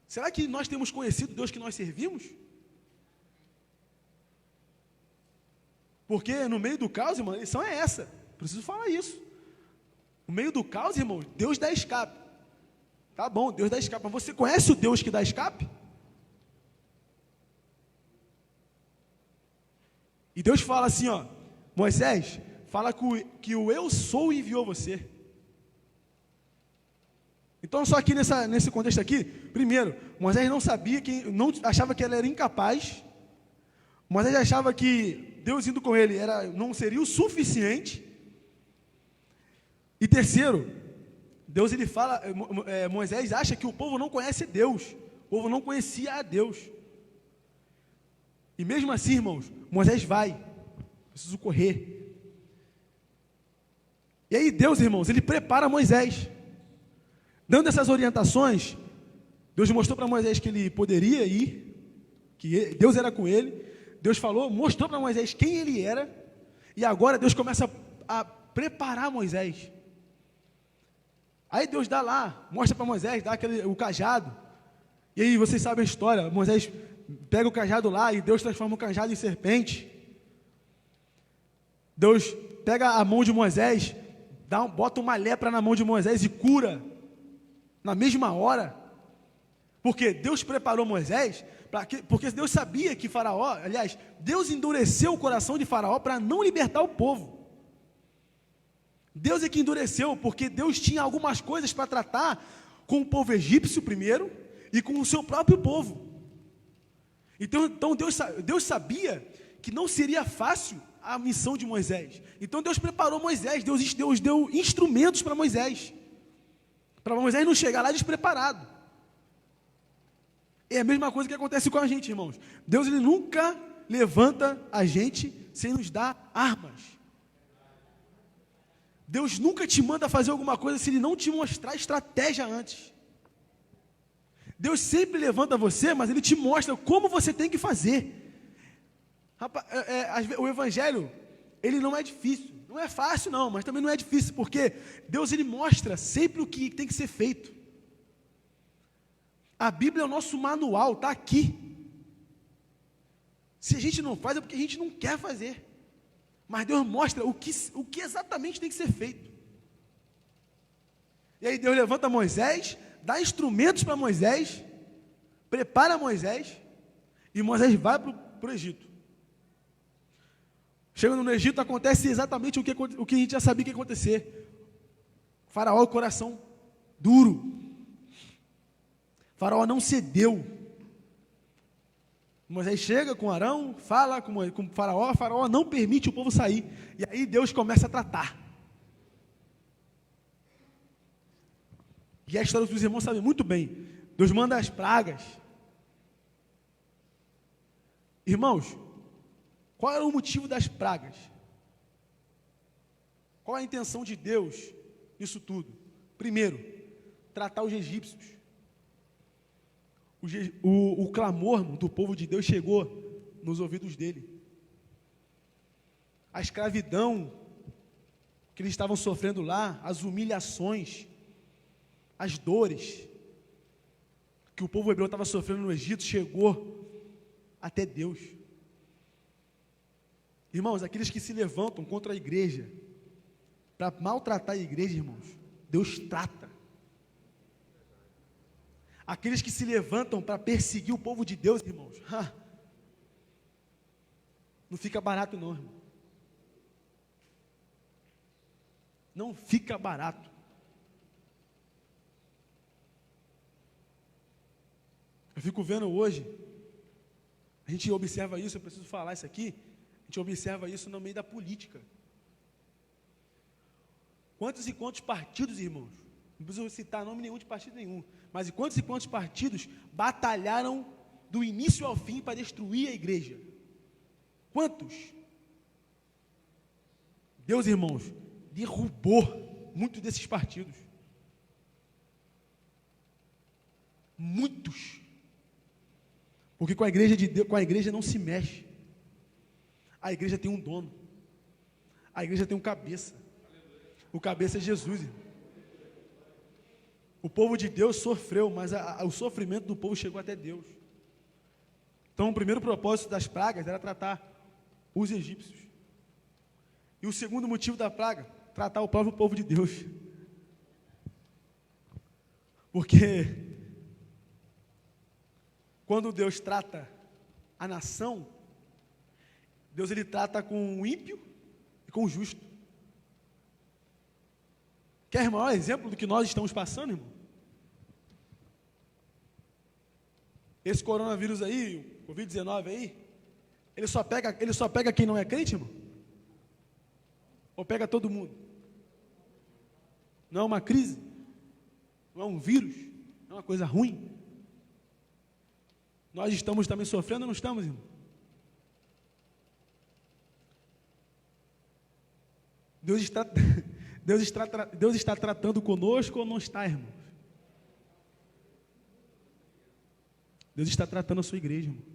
[SPEAKER 3] será que nós temos conhecido Deus que nós servimos? Porque no meio do caos, irmão, a lição é essa. Preciso falar isso. No meio do caos, irmão, Deus dá escape. Tá bom, Deus dá escape. Mas você conhece o Deus que dá escape? E Deus fala assim, ó, Moisés, fala que o eu sou enviou você. Então, só aqui nesse contexto aqui, primeiro, Moisés não sabia, não achava que ele era incapaz. Moisés achava que Deus indo com ele não seria o suficiente. E terceiro, Moisés acha que o povo não conhece Deus. O povo não conhecia a Deus. E mesmo assim, irmãos, Moisés vai. Preciso correr. E aí Deus, irmãos, ele prepara Moisés. Dando essas orientações, Deus mostrou para Moisés que ele poderia ir, que Deus era com ele. Deus mostrou para Moisés quem ele era. E agora Deus começa a preparar Moisés. Aí Deus mostra para Moisés, dá o cajado. E aí vocês sabem a história, Moisés pega o cajado lá e Deus transforma o cajado em serpente. Deus pega a mão de Moisés, bota uma lepra na mão de Moisés e cura na mesma hora. Porque Deus preparou Moisés, porque Deus sabia que Faraó, aliás, Deus endureceu o coração de Faraó para não libertar o povo. Deus é que endureceu, porque Deus tinha algumas coisas para tratar com o povo egípcio primeiro e com o seu próprio povo. Então Deus sabia que não seria fácil a missão de Moisés. Então Deus preparou Moisés, Deus deu instrumentos para Moisés não chegar lá despreparado. É a mesma coisa que acontece com a gente, irmãos. Deus, ele nunca levanta a gente sem nos dar armas. Deus nunca te manda fazer alguma coisa se Ele não te mostrar estratégia antes. Deus sempre levanta você, mas Ele te mostra como você tem que fazer. Rapaz, o Evangelho, ele não é difícil. Não é fácil não, mas também não é difícil, porque Deus, ele mostra sempre o que tem que ser feito. A Bíblia é o nosso manual, está aqui. Se a gente não faz é porque a gente não quer fazer. Mas Deus mostra o que exatamente tem que ser feito. E aí Deus levanta Moisés, dá instrumentos para Moisés, prepara Moisés, e Moisés vai para o Egito. Chegando no Egito, acontece exatamente o que a gente já sabia que ia acontecer. Faraó, o coração duro. Faraó não cedeu. Moisés chega com Arão, fala com Faraó não permite o povo sair. E aí Deus começa a tratar. E a história que os irmãos sabem muito bem. Deus manda as pragas. Irmãos, qual era o motivo das pragas? Qual a intenção de Deus nisso tudo? Primeiro, tratar os egípcios. O clamor do povo de Deus chegou nos ouvidos dele. A escravidão que eles estavam sofrendo lá, as humilhações, as dores que o povo hebreu estava sofrendo no Egito, chegou até Deus. Irmãos, aqueles que se levantam contra a igreja, para maltratar a igreja, irmãos, Deus trata. Aqueles que se levantam para perseguir o povo de Deus, irmãos, não fica barato não, irmão. Não fica barato. Eu fico vendo hoje, a gente observa isso, eu preciso falar isso aqui, a gente observa isso no meio da política. Quantos e quantos partidos, irmãos, não preciso citar nome nenhum de partido nenhum, mas e quantos partidos batalharam do início ao fim para destruir a igreja? Quantos? Deus, irmãos, derrubou muitos desses partidos. Muitos. Porque com a igreja de Deus, com a igreja não se mexe. A igreja tem um dono. A igreja tem um cabeça. O cabeça é Jesus, irmão. O povo de Deus sofreu, mas o sofrimento do povo chegou até Deus. Então, o primeiro propósito das pragas era tratar os egípcios. E o segundo motivo da praga, tratar o próprio povo de Deus. Porque quando Deus trata a nação, Deus ele trata com o ímpio e com o justo. Quer maior exemplo do que nós estamos passando, irmão? Esse coronavírus aí, o Covid-19 aí, ele só pega quem não é crente, irmão? Ou pega todo mundo? Não é uma crise? Não é um vírus? Não é uma coisa ruim? Nós estamos também sofrendo ou não estamos, irmão? Deus está tratando conosco ou não está, irmão? Deus está tratando a sua igreja, irmão.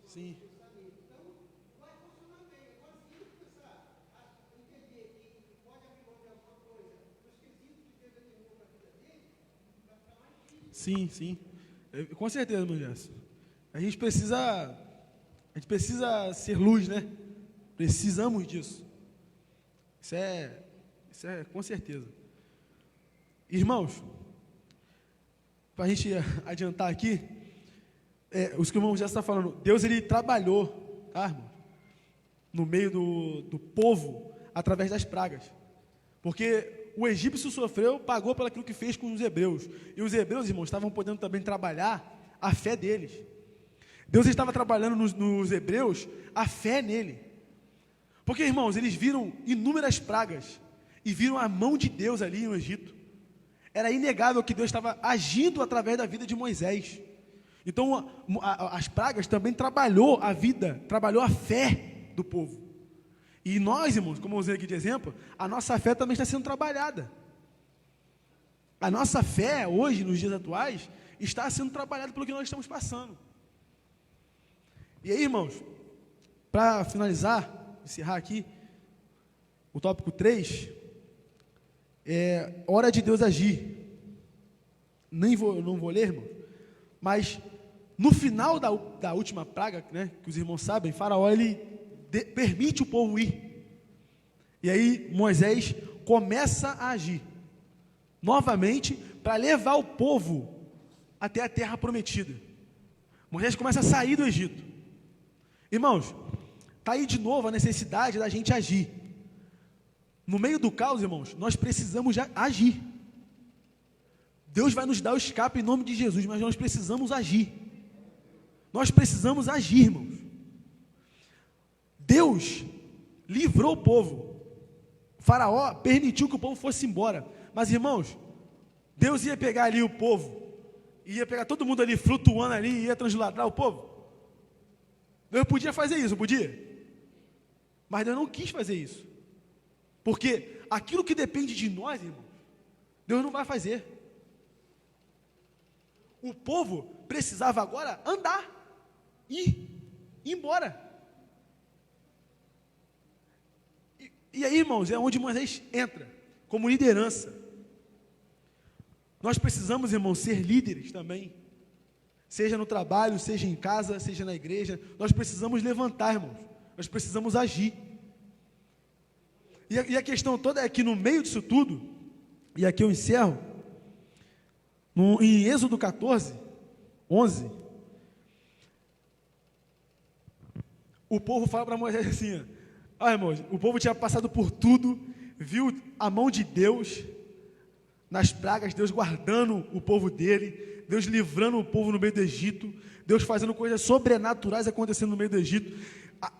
[SPEAKER 3] Sim. Sim, sim. Com certeza, meu Gerson. A gente precisa ser luz, né? Precisamos disso. Isso é com certeza. Irmãos, para a gente adiantar aqui, os que o irmão já está falando, Deus ele trabalhou, tá, irmão, no meio do povo através das pragas, porque o egípcio sofreu, pagou pelo aquilo que fez com os hebreus, e os hebreus, irmãos, estavam podendo também trabalhar a fé deles. Deus estava trabalhando nos hebreus a fé nele, porque, irmãos, eles viram inúmeras pragas e viram a mão de Deus ali no Egito. Era inegável que Deus estava agindo através da vida de Moisés. Então, as pragas também trabalhou a fé do povo. E nós, irmãos, como eu usei aqui de exemplo, a nossa fé também está sendo trabalhada. A nossa fé, hoje, nos dias atuais, está sendo trabalhada pelo que nós estamos passando. E aí, irmãos, para finalizar, encerrar aqui, o tópico 3, é hora de Deus agir. Não vou ler, irmão, mas no final da última praga, né, que os irmãos sabem, Faraó ele permite o povo ir. E aí Moisés começa a agir novamente para levar o povo até a terra prometida. Moisés começa a sair do Egito. Irmãos, está aí de novo a necessidade da gente agir. No meio do caos, irmãos, nós precisamos agir. Deus vai nos dar o escape em nome de Jesus, mas nós precisamos agir. Nós precisamos agir, irmãos. Deus livrou o povo. O Faraó permitiu que o povo fosse embora. Mas, irmãos, Deus ia pegar ali o povo, ia pegar todo mundo ali flutuando ali, ia transladar o povo. Deus podia fazer isso, podia? Mas Deus não quis fazer isso. Porque aquilo que depende de nós, irmãos, Deus não vai fazer. O povo precisava agora andar, ir embora. E aí, irmãos, é onde Moisés entra, como liderança. Nós precisamos, irmãos, ser líderes também. Seja no trabalho, seja em casa, seja na igreja. Nós precisamos levantar, irmãos. Nós precisamos agir. E a questão toda é que no meio disso tudo, e aqui eu encerro, em Êxodo 14, 11, o povo fala para Moisés assim, irmãos, o povo tinha passado por tudo, viu a mão de Deus nas pragas, Deus guardando o povo dele, Deus livrando o povo no meio do Egito, Deus fazendo coisas sobrenaturais acontecendo no meio do Egito,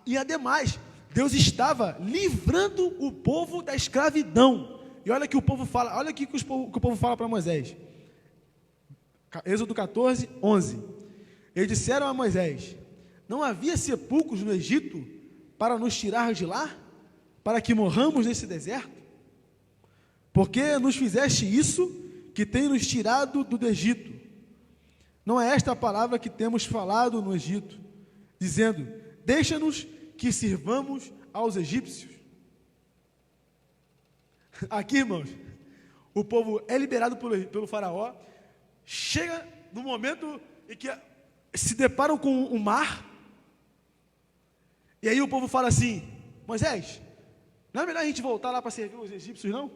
[SPEAKER 3] e ademais, Deus estava livrando o povo da escravidão. E olha que o povo fala, olha aqui que o povo fala para Moisés. Êxodo 14, 11. Eles disseram a Moisés: não havia sepulcros no Egito para nos tirar de lá? Para que morramos nesse deserto? Porque nos fizeste isso que tem nos tirado do Egito. Não é esta a palavra que temos falado no Egito, dizendo: deixa-nos que sirvamos aos egípcios. Aqui, irmãos, o povo é liberado pelo faraó, chega no momento em que se deparam com o mar, e aí o povo fala assim: Moisés, não é melhor a gente voltar lá para servir os egípcios, não?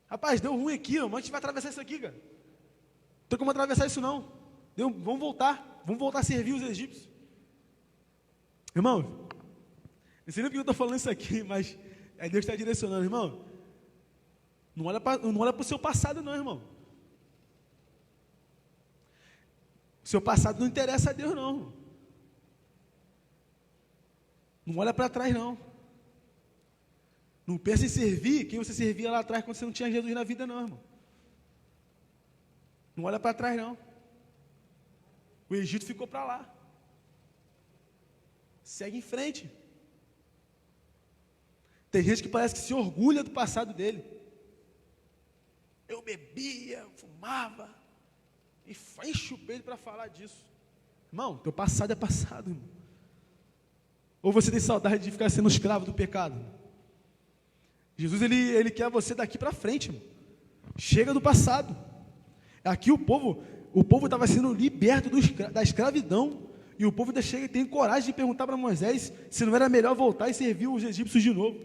[SPEAKER 3] Rapaz, deu ruim aqui, mas a gente vai atravessar isso aqui, cara. Não tem como atravessar isso não. Vamos voltar a servir os egípcios. Irmãos, não sei nem porque eu estou falando isso aqui, mas Deus está direcionando, irmão. Não olha para o seu passado não, irmão. O seu passado não interessa a Deus não, irmão. Não olha para trás não. Não pensa em servir quem você servia lá atrás quando você não tinha Jesus na vida não, irmão. Não olha para trás não. O Egito ficou para lá. Segue em frente. Tem gente que parece que se orgulha do passado dele. Eu bebia, fumava, e enche o peito para falar disso. Irmão, teu passado é passado, irmão. Ou você tem saudade de ficar sendo escravo do pecado? Jesus, ele quer você daqui para frente, irmão. Chega do passado. Aqui o povo estava sendo liberto da escravidão, e o povo ainda chega e tem coragem de perguntar para Moisés se não era melhor voltar e servir os egípcios de novo.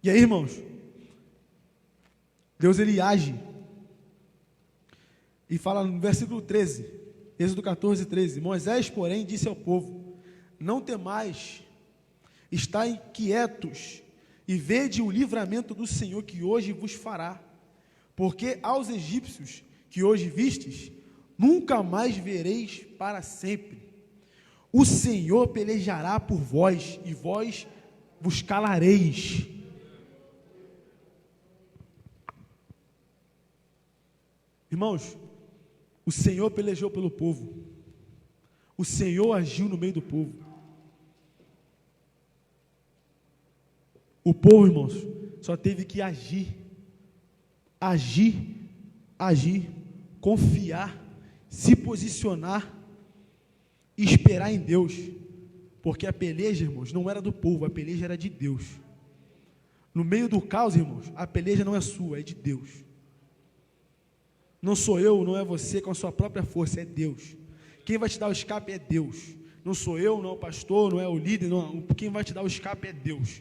[SPEAKER 3] E aí, irmãos, Deus ele age e fala no versículo 13, Êxodo 14, 13: Moisés, porém, disse ao povo: não temais, estai quietos e vede o livramento do Senhor que hoje vos fará, porque aos egípcios que hoje vistes, nunca mais vereis para sempre. O Senhor pelejará por vós, e vós vos calareis. Irmãos, o Senhor pelejou pelo povo. O Senhor agiu no meio do povo. O povo, irmãos, só teve que agir, confiar, se posicionar e esperar em Deus, porque a peleja, irmãos, não era do povo, a peleja era de Deus. No meio do caos, irmãos, a peleja não é sua, é de Deus. Não sou eu, não é você com a sua própria força, é Deus. Quem vai te dar o escape é Deus. Não sou eu, não é o pastor, não é o líder, não. Quem vai te dar o escape é Deus.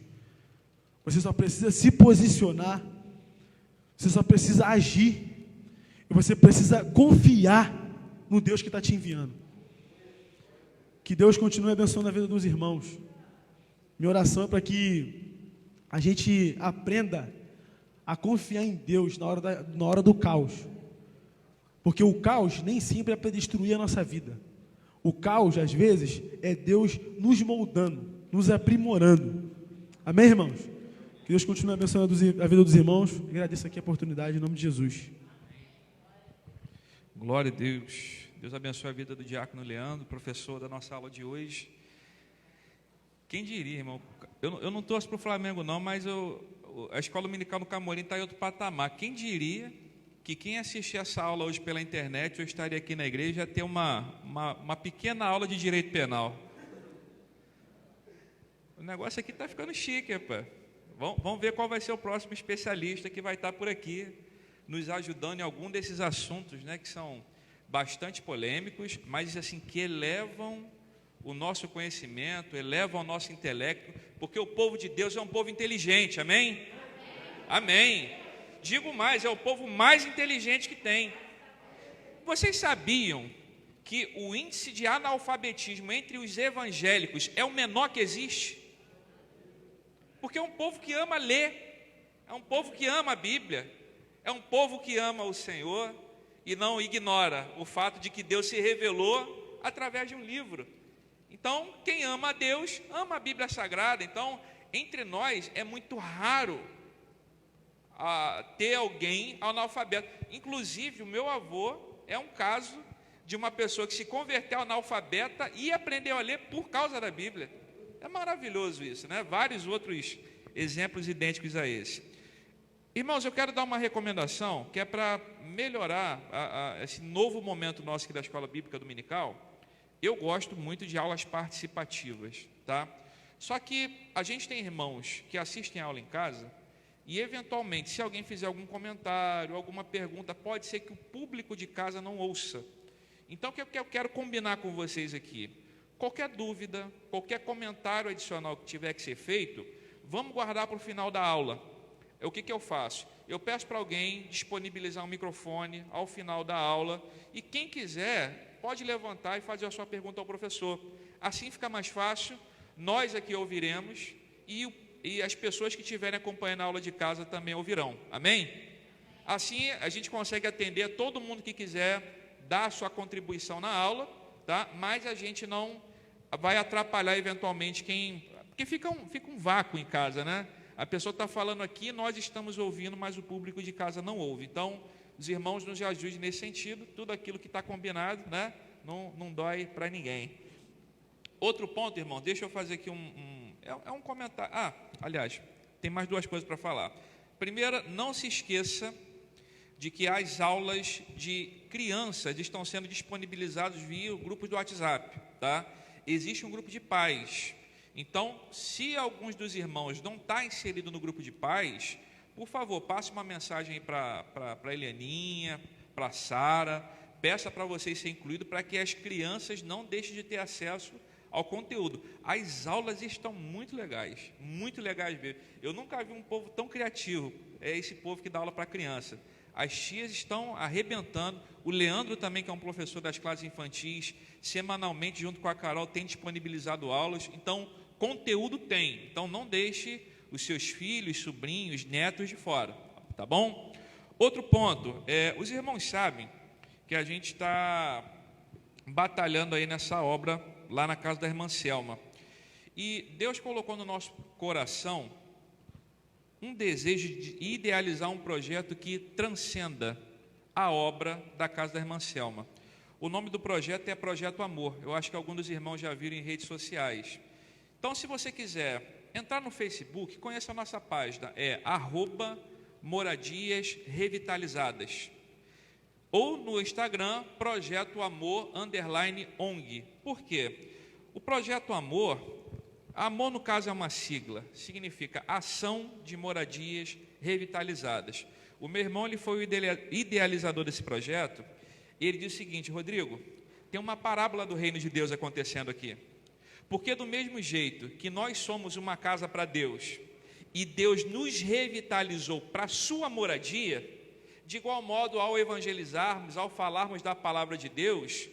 [SPEAKER 3] Você só precisa se posicionar, você só precisa agir, e você precisa confiar no Deus que está te enviando. Que Deus continue abençoando a vida dos irmãos. Minha oração é para que a gente aprenda a confiar em Deus na hora do caos. Porque o caos nem sempre é para destruir a nossa vida. O caos, às vezes, é Deus nos moldando, nos aprimorando. Amém, irmãos? Que Deus continue abençoando a vida dos irmãos. Agradeço aqui a oportunidade, em nome de Jesus.
[SPEAKER 2] Glória a Deus. Deus abençoe a vida do diácono Leandro, professor da nossa aula de hoje. Quem diria, irmão? Eu não torço para o Flamengo, não, mas a escola dominical no Camorim está em outro patamar. Quem diria que quem assistir essa aula hoje pela internet, eu estaria aqui na igreja, ia ter uma pequena aula de direito penal. O negócio aqui está ficando chique, rapaz. Vamos ver qual vai ser o próximo especialista que vai estar por aqui, nos ajudando em algum desses assuntos, né, que são bastante polêmicos, mas assim, que elevam o nosso conhecimento, elevam o nosso intelecto, porque o povo de Deus é um povo inteligente, amém? Amém. Digo mais, é o povo mais inteligente que tem. Vocês sabiam que o índice de analfabetismo entre os evangélicos é o menor que existe? Porque é um povo que ama ler, é um povo que ama a Bíblia, é um povo que ama o Senhor e não ignora o fato de que Deus se revelou através de um livro. Então, quem ama a Deus, ama a Bíblia Sagrada. Então, entre nós é muito raro ter alguém analfabeto. Inclusive, o meu avô é um caso de uma pessoa que se converteu analfabeta e aprendeu a ler por causa da Bíblia. É maravilhoso isso, né? Vários outros exemplos idênticos a esse. Irmãos, eu quero dar uma recomendação que é para melhorar esse novo momento nosso aqui da Escola Bíblica Dominical. Eu gosto muito de aulas participativas, tá? Só que a gente tem irmãos que assistem a aula em casa e, eventualmente, se alguém fizer algum comentário, alguma pergunta, pode ser que o público de casa não ouça. Então, o que eu quero combinar com vocês aqui? Qualquer dúvida, qualquer comentário adicional que tiver que ser feito, vamos guardar para o final da aula. O que eu faço? Eu peço para alguém disponibilizar um microfone ao final da aula e quem quiser pode levantar e fazer a sua pergunta ao professor. Assim fica mais fácil, nós aqui ouviremos e as pessoas que estiverem acompanhando a aula de casa também ouvirão. Amém? Assim a gente consegue atender todo mundo que quiser dar a sua contribuição na aula, tá? Mas a gente não vai atrapalhar eventualmente porque fica um vácuo em casa, né? A pessoa está falando aqui, nós estamos ouvindo, mas o público de casa não ouve. Então, os irmãos nos ajudem nesse sentido, tudo aquilo que está combinado, né? Não dói para ninguém. Outro ponto, irmão, deixa eu fazer aqui um comentário. Aliás, tem mais duas coisas para falar. Primeira, não se esqueça de que as aulas de crianças estão sendo disponibilizadas via grupos do WhatsApp, tá? Existe um grupo de pais. Então, se alguns dos irmãos não estão inseridos no grupo de pais, por favor, passe uma mensagem aí para a Elianinha, para a Sara, peça para vocês ser incluídos para que as crianças não deixem de ter acesso ao conteúdo. As aulas estão muito legais mesmo. Eu nunca vi um povo tão criativo, é esse povo que dá aula para criança. As tias estão arrebentando, o Leandro também, que é um professor das classes infantis, semanalmente, junto com a Carol, tem disponibilizado aulas, então, conteúdo tem, então não deixe os seus filhos, sobrinhos, netos de fora, tá bom? Outro ponto, os irmãos sabem que a gente está batalhando aí nessa obra, lá na casa da irmã Selma, e Deus colocou no nosso coração um desejo de idealizar um projeto que transcenda a obra da casa da irmã Selma. O nome do projeto é Projeto Amor. Eu acho que alguns dos irmãos já viram em redes sociais. Então, se você quiser entrar no Facebook, conheça a nossa página, @moradias revitalizadas. Ou no Instagram, Projeto Amor _ONG. Por quê? O Projeto Amor no caso é uma sigla, significa Ação de Moradias Revitalizadas. O meu irmão ele foi o idealizador desse projeto, e ele disse o seguinte: Rodrigo, tem uma parábola do reino de Deus acontecendo aqui, porque do mesmo jeito que nós somos uma casa para Deus, e Deus nos revitalizou para a sua moradia, de igual modo, ao evangelizarmos, ao falarmos da palavra de Deus,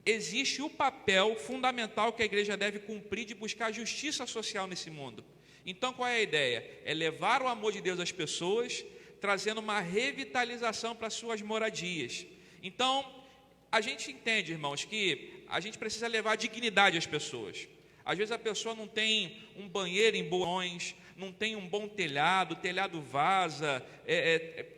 [SPEAKER 2] existe o papel fundamental que a igreja deve cumprir de buscar justiça social nesse mundo. Então, qual é a ideia? É levar o amor de Deus às pessoas, trazendo uma revitalização para as suas moradias. Então, a gente entende, irmãos, que a gente precisa levar dignidade às pessoas. Às vezes a pessoa não tem um banheiro em bolões, não tem um bom telhado, o telhado vaza,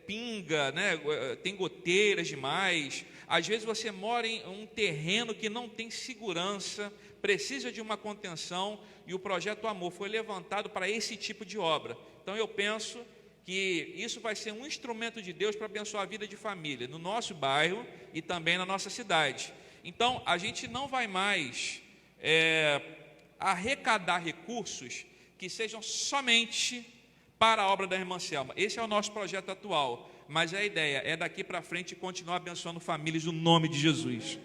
[SPEAKER 2] pinga, né? Tem goteiras demais. Às vezes você mora em um terreno que não tem segurança, precisa de uma contenção, e o Projeto Amor foi levantado para esse tipo de obra. Então eu penso que isso vai ser um instrumento de Deus para abençoar a vida de família, no nosso bairro e também na nossa cidade. Então a gente não vai mais arrecadar recursos que sejam somente para a obra da irmã Selma. Esse é o nosso projeto atual, mas a ideia é daqui para frente continuar abençoando famílias no nome de Jesus.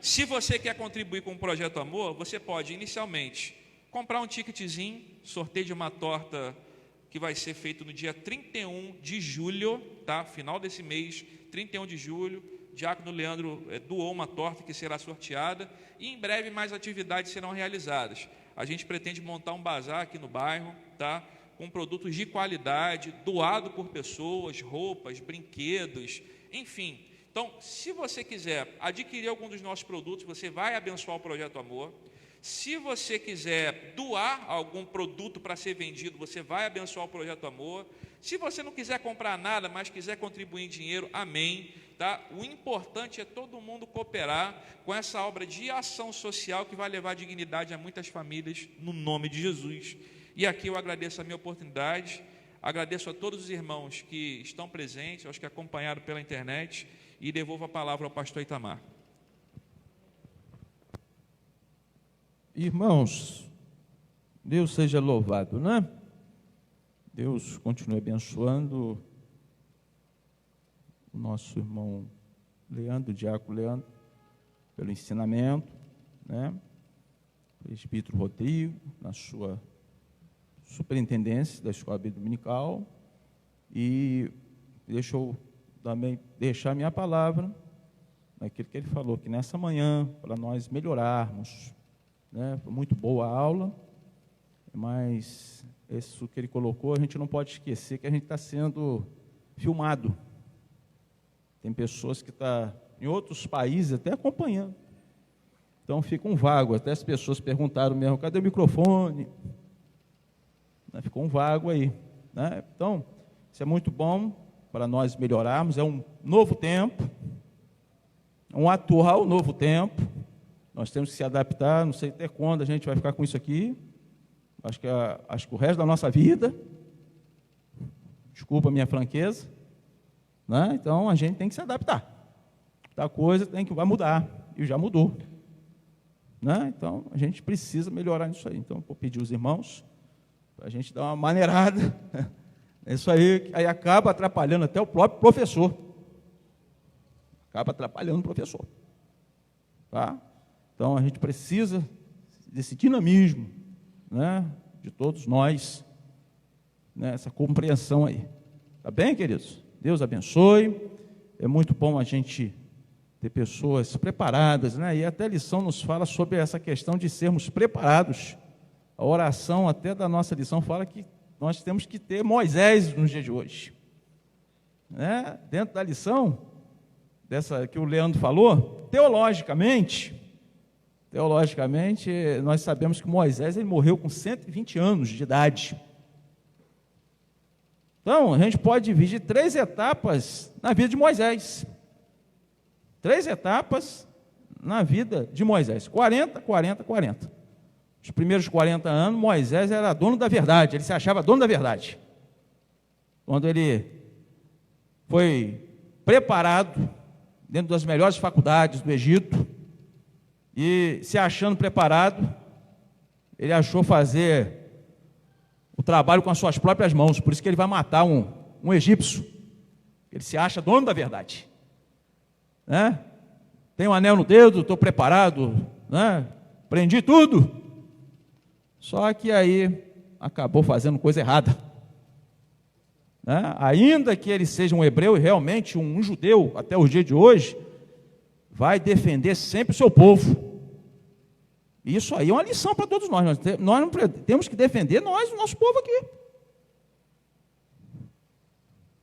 [SPEAKER 2] Se você quer contribuir com o Projeto Amor, você pode inicialmente comprar um ticketzinho, sorteio de uma torta que vai ser feito no dia 31 de julho, tá? Final desse mês, 31 de julho, o diácono Leandro doou uma torta que será sorteada, e em breve mais atividades serão realizadas. A gente pretende montar um bazar aqui no bairro, tá? Com produtos de qualidade, doado por pessoas, roupas, brinquedos, enfim. Então, se você quiser adquirir algum dos nossos produtos, você vai abençoar o Projeto Amor. Se você quiser doar algum produto para ser vendido, você vai abençoar o Projeto Amor. Se você não quiser comprar nada, mas quiser contribuir em dinheiro, amém. Tá? O importante é todo mundo cooperar com essa obra de ação social que vai levar dignidade a muitas famílias, no nome de Jesus. E aqui eu agradeço a minha oportunidade, agradeço a todos os irmãos que estão presentes, aos que acompanharam pela internet, e devolvo a palavra ao pastor Itamar.
[SPEAKER 1] Irmãos, Deus seja louvado, né? Deus continue abençoando o nosso irmão Leandro, o diácono Leandro, pelo ensinamento, né? Presbítero Rodrigo, na sua superintendência da Escola Bíblica Dominical, e deixa eu também deixar minha palavra naquilo que ele falou, que nessa manhã, para nós melhorarmos, né? Foi muito boa a aula, mas isso que ele colocou, a gente não pode esquecer que a gente está sendo filmado. Tem pessoas que estão em outros países até acompanhando. Então fica um vago, até as pessoas perguntaram mesmo, cadê o microfone? Ficou um vago aí, né? Então, isso é muito bom para nós melhorarmos, é um novo tempo, um atual novo tempo, nós temos que se adaptar, não sei até quando a gente vai ficar com isso aqui, acho que o resto da nossa vida, desculpa a minha franqueza, né? Então a gente tem que se adaptar, a coisa vai mudar, e já mudou, né? Então a gente precisa melhorar nisso aí. Então vou pedir aos irmãos para a gente dar uma maneirada. Isso aí acaba atrapalhando até o próprio professor. Acaba atrapalhando o professor. Tá? Então, a gente precisa desse dinamismo, né, de todos nós, né, essa compreensão aí. Tá bem, queridos? Deus abençoe. É muito bom a gente ter pessoas preparadas, né? E até a lição nos fala sobre essa questão de sermos preparados. A oração até da nossa lição fala que nós temos que ter Moisés nos dias de hoje, né? Dentro da lição, dessa que o Leandro falou, teologicamente, nós sabemos que Moisés ele morreu com 120 anos de idade. Então, a gente pode dividir 3 etapas na vida de Moisés. 3 etapas na vida de Moisés, 40, 40, 40. Os primeiros 40 anos, Moisés era dono da verdade, ele se achava dono da verdade. Quando ele foi preparado dentro das melhores faculdades do Egito, e se achando preparado, ele achou fazer o trabalho com as suas próprias mãos, por isso que ele vai matar um egípcio. Ele se acha dono da verdade, né? Tem um anel no dedo, estou preparado, né? Aprendi tudo. Só que aí acabou fazendo coisa errada, né? Ainda que ele seja um hebreu e realmente um judeu, até o dia de hoje, vai defender sempre o seu povo. Isso aí é uma lição para todos nós. Nós não temos que defender o nosso povo aqui.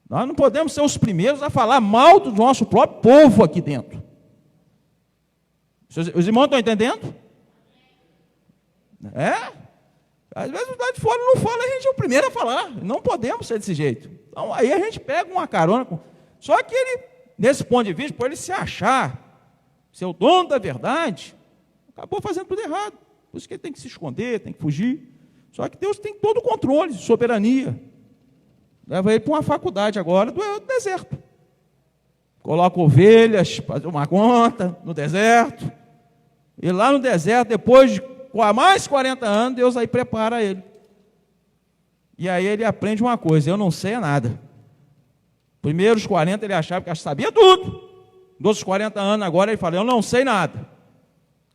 [SPEAKER 1] Nós não podemos ser os primeiros a falar mal do nosso próprio povo aqui dentro. Os irmãos estão entendendo? Às vezes o lado de fora não fala, a gente é o primeiro a falar. Não podemos ser desse jeito. Então aí a gente pega uma carona. Só que ele, nesse ponto de vista, por ele se achar ser o dono da verdade, acabou fazendo tudo errado. Por isso que ele tem que se esconder, tem que fugir. Só que Deus tem todo o controle, soberania. Leva ele para uma faculdade agora do deserto. Coloca ovelhas, fazer uma conta no deserto. E lá no deserto, depois de mais 40 anos, Deus aí prepara ele. E aí ele aprende uma coisa: eu não sei nada. Primeiros 40 ele achava que sabia tudo. Dos 40 anos agora ele fala: eu não sei nada.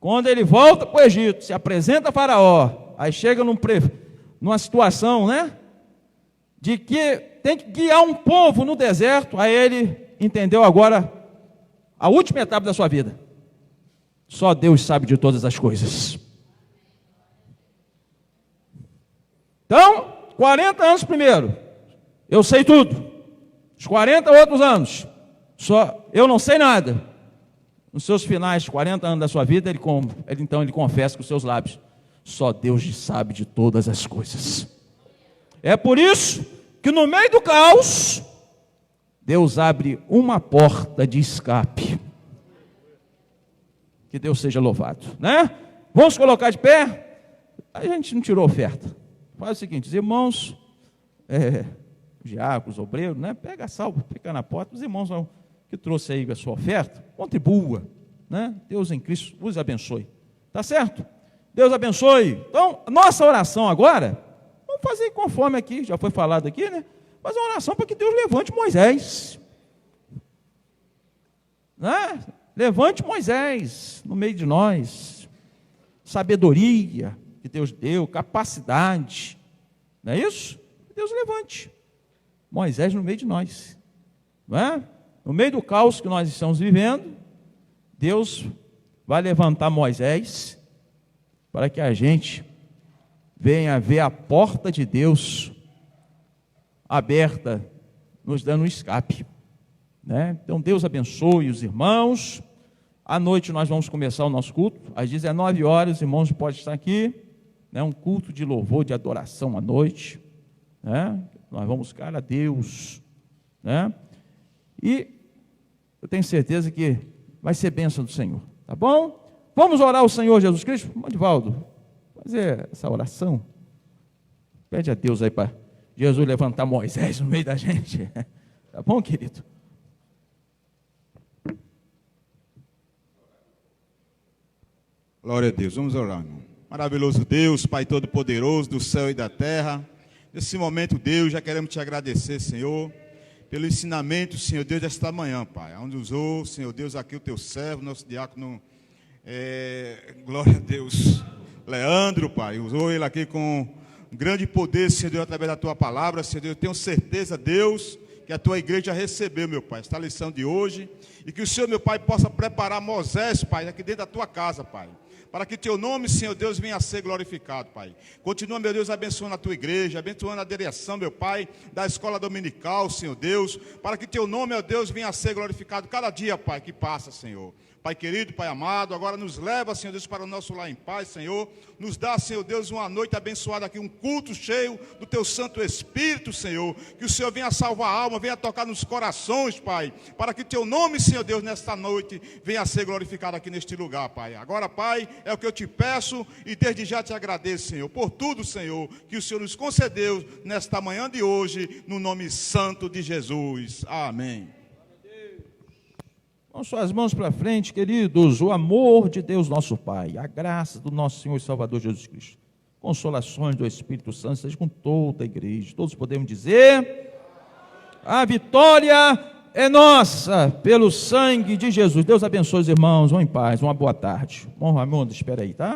[SPEAKER 1] Quando ele volta para o Egito, se apresenta a Faraó, aí chega numa situação, né, de que tem que guiar um povo no deserto, aí ele entendeu agora a última etapa da sua vida. Só Deus sabe de todas as coisas. Então, 40 anos primeiro, eu sei tudo. Os 40 outros anos, só eu não sei nada. Nos seus finais, 40 anos da sua vida, ele confessa com os seus lábios: só Deus sabe de todas as coisas. É por isso que que no meio do caos, Deus abre uma porta de escape. Que Deus seja louvado, né? Vamos colocar de pé? A gente não tirou oferta. Faz o seguinte, os irmãos, diáconos, obreiros, né? Pega a salva, fica na porta, os irmãos que trouxe aí a sua oferta, contribua, né? Deus em Cristo os abençoe, tá certo? Deus abençoe. Então, nossa oração agora, vamos fazer conforme aqui, já foi falado aqui, né? Fazer uma oração para que Deus levante Moisés, né? Levante Moisés no meio de nós, sabedoria que Deus deu, capacidade, não é isso? Deus levante Moisés no meio de nós, não é? No meio do caos que nós estamos vivendo, Deus vai levantar Moisés para que a gente venha ver a porta de Deus aberta, nos dando um escape, né? Então Deus abençoe os irmãos. À noite nós vamos começar o nosso culto, às 19 horas, os irmãos podem estar aqui, né? Um culto de louvor, de adoração à noite, né? Nós vamos buscar a Deus, né? E eu tenho certeza que vai ser bênção do Senhor, tá bom? Vamos orar ao Senhor Jesus Cristo? Madivaldo, fazer essa oração, pede a Deus aí para Jesus levantar Moisés no meio da gente, tá bom, querido?
[SPEAKER 4] Glória a Deus, vamos orar, irmão. Maravilhoso Deus, Pai Todo-Poderoso do céu e da terra, nesse momento, Deus, já queremos te agradecer, Senhor, pelo ensinamento, Senhor Deus, desta manhã, Pai, onde usou, Senhor Deus, aqui o teu servo, nosso diácono, glória a Deus, Leandro, Pai, usou ele aqui com grande poder, Senhor Deus, através da tua palavra, Senhor Deus, eu tenho certeza, Deus, que a tua igreja recebeu, meu Pai, esta lição de hoje, e que o Senhor, meu Pai, possa preparar Moisés, Pai, aqui dentro da tua casa, Pai, para que teu nome, Senhor Deus, venha a ser glorificado, Pai. Continua, meu Deus, abençoando a tua igreja, abençoando a direção, meu Pai, da escola dominical, Senhor Deus, para que teu nome, meu Deus, venha a ser glorificado cada dia, Pai, que passa, Senhor. Pai querido, Pai amado, agora nos leva, Senhor Deus, para o nosso lar em paz, Senhor. Nos dá, Senhor Deus, uma noite abençoada aqui, um culto cheio do Teu Santo Espírito, Senhor. Que o Senhor venha salvar a alma, venha tocar nos corações, Pai, para que Teu nome, Senhor Deus, nesta noite, venha a ser glorificado aqui neste lugar, Pai. Agora, Pai, é o que eu te peço e desde já te agradeço, Senhor, por tudo, Senhor, que o Senhor nos concedeu nesta manhã de hoje, no nome santo de Jesus. Amém.
[SPEAKER 1] Com suas mãos para frente, queridos, o amor de Deus nosso Pai, a graça do nosso Senhor e Salvador Jesus Cristo, consolações do Espírito Santo, seja com toda a igreja. Todos podemos dizer, a vitória é nossa, pelo sangue de Jesus. Deus abençoe os irmãos, vão em paz, uma boa tarde. Bom, Raimundo, espera aí, tá?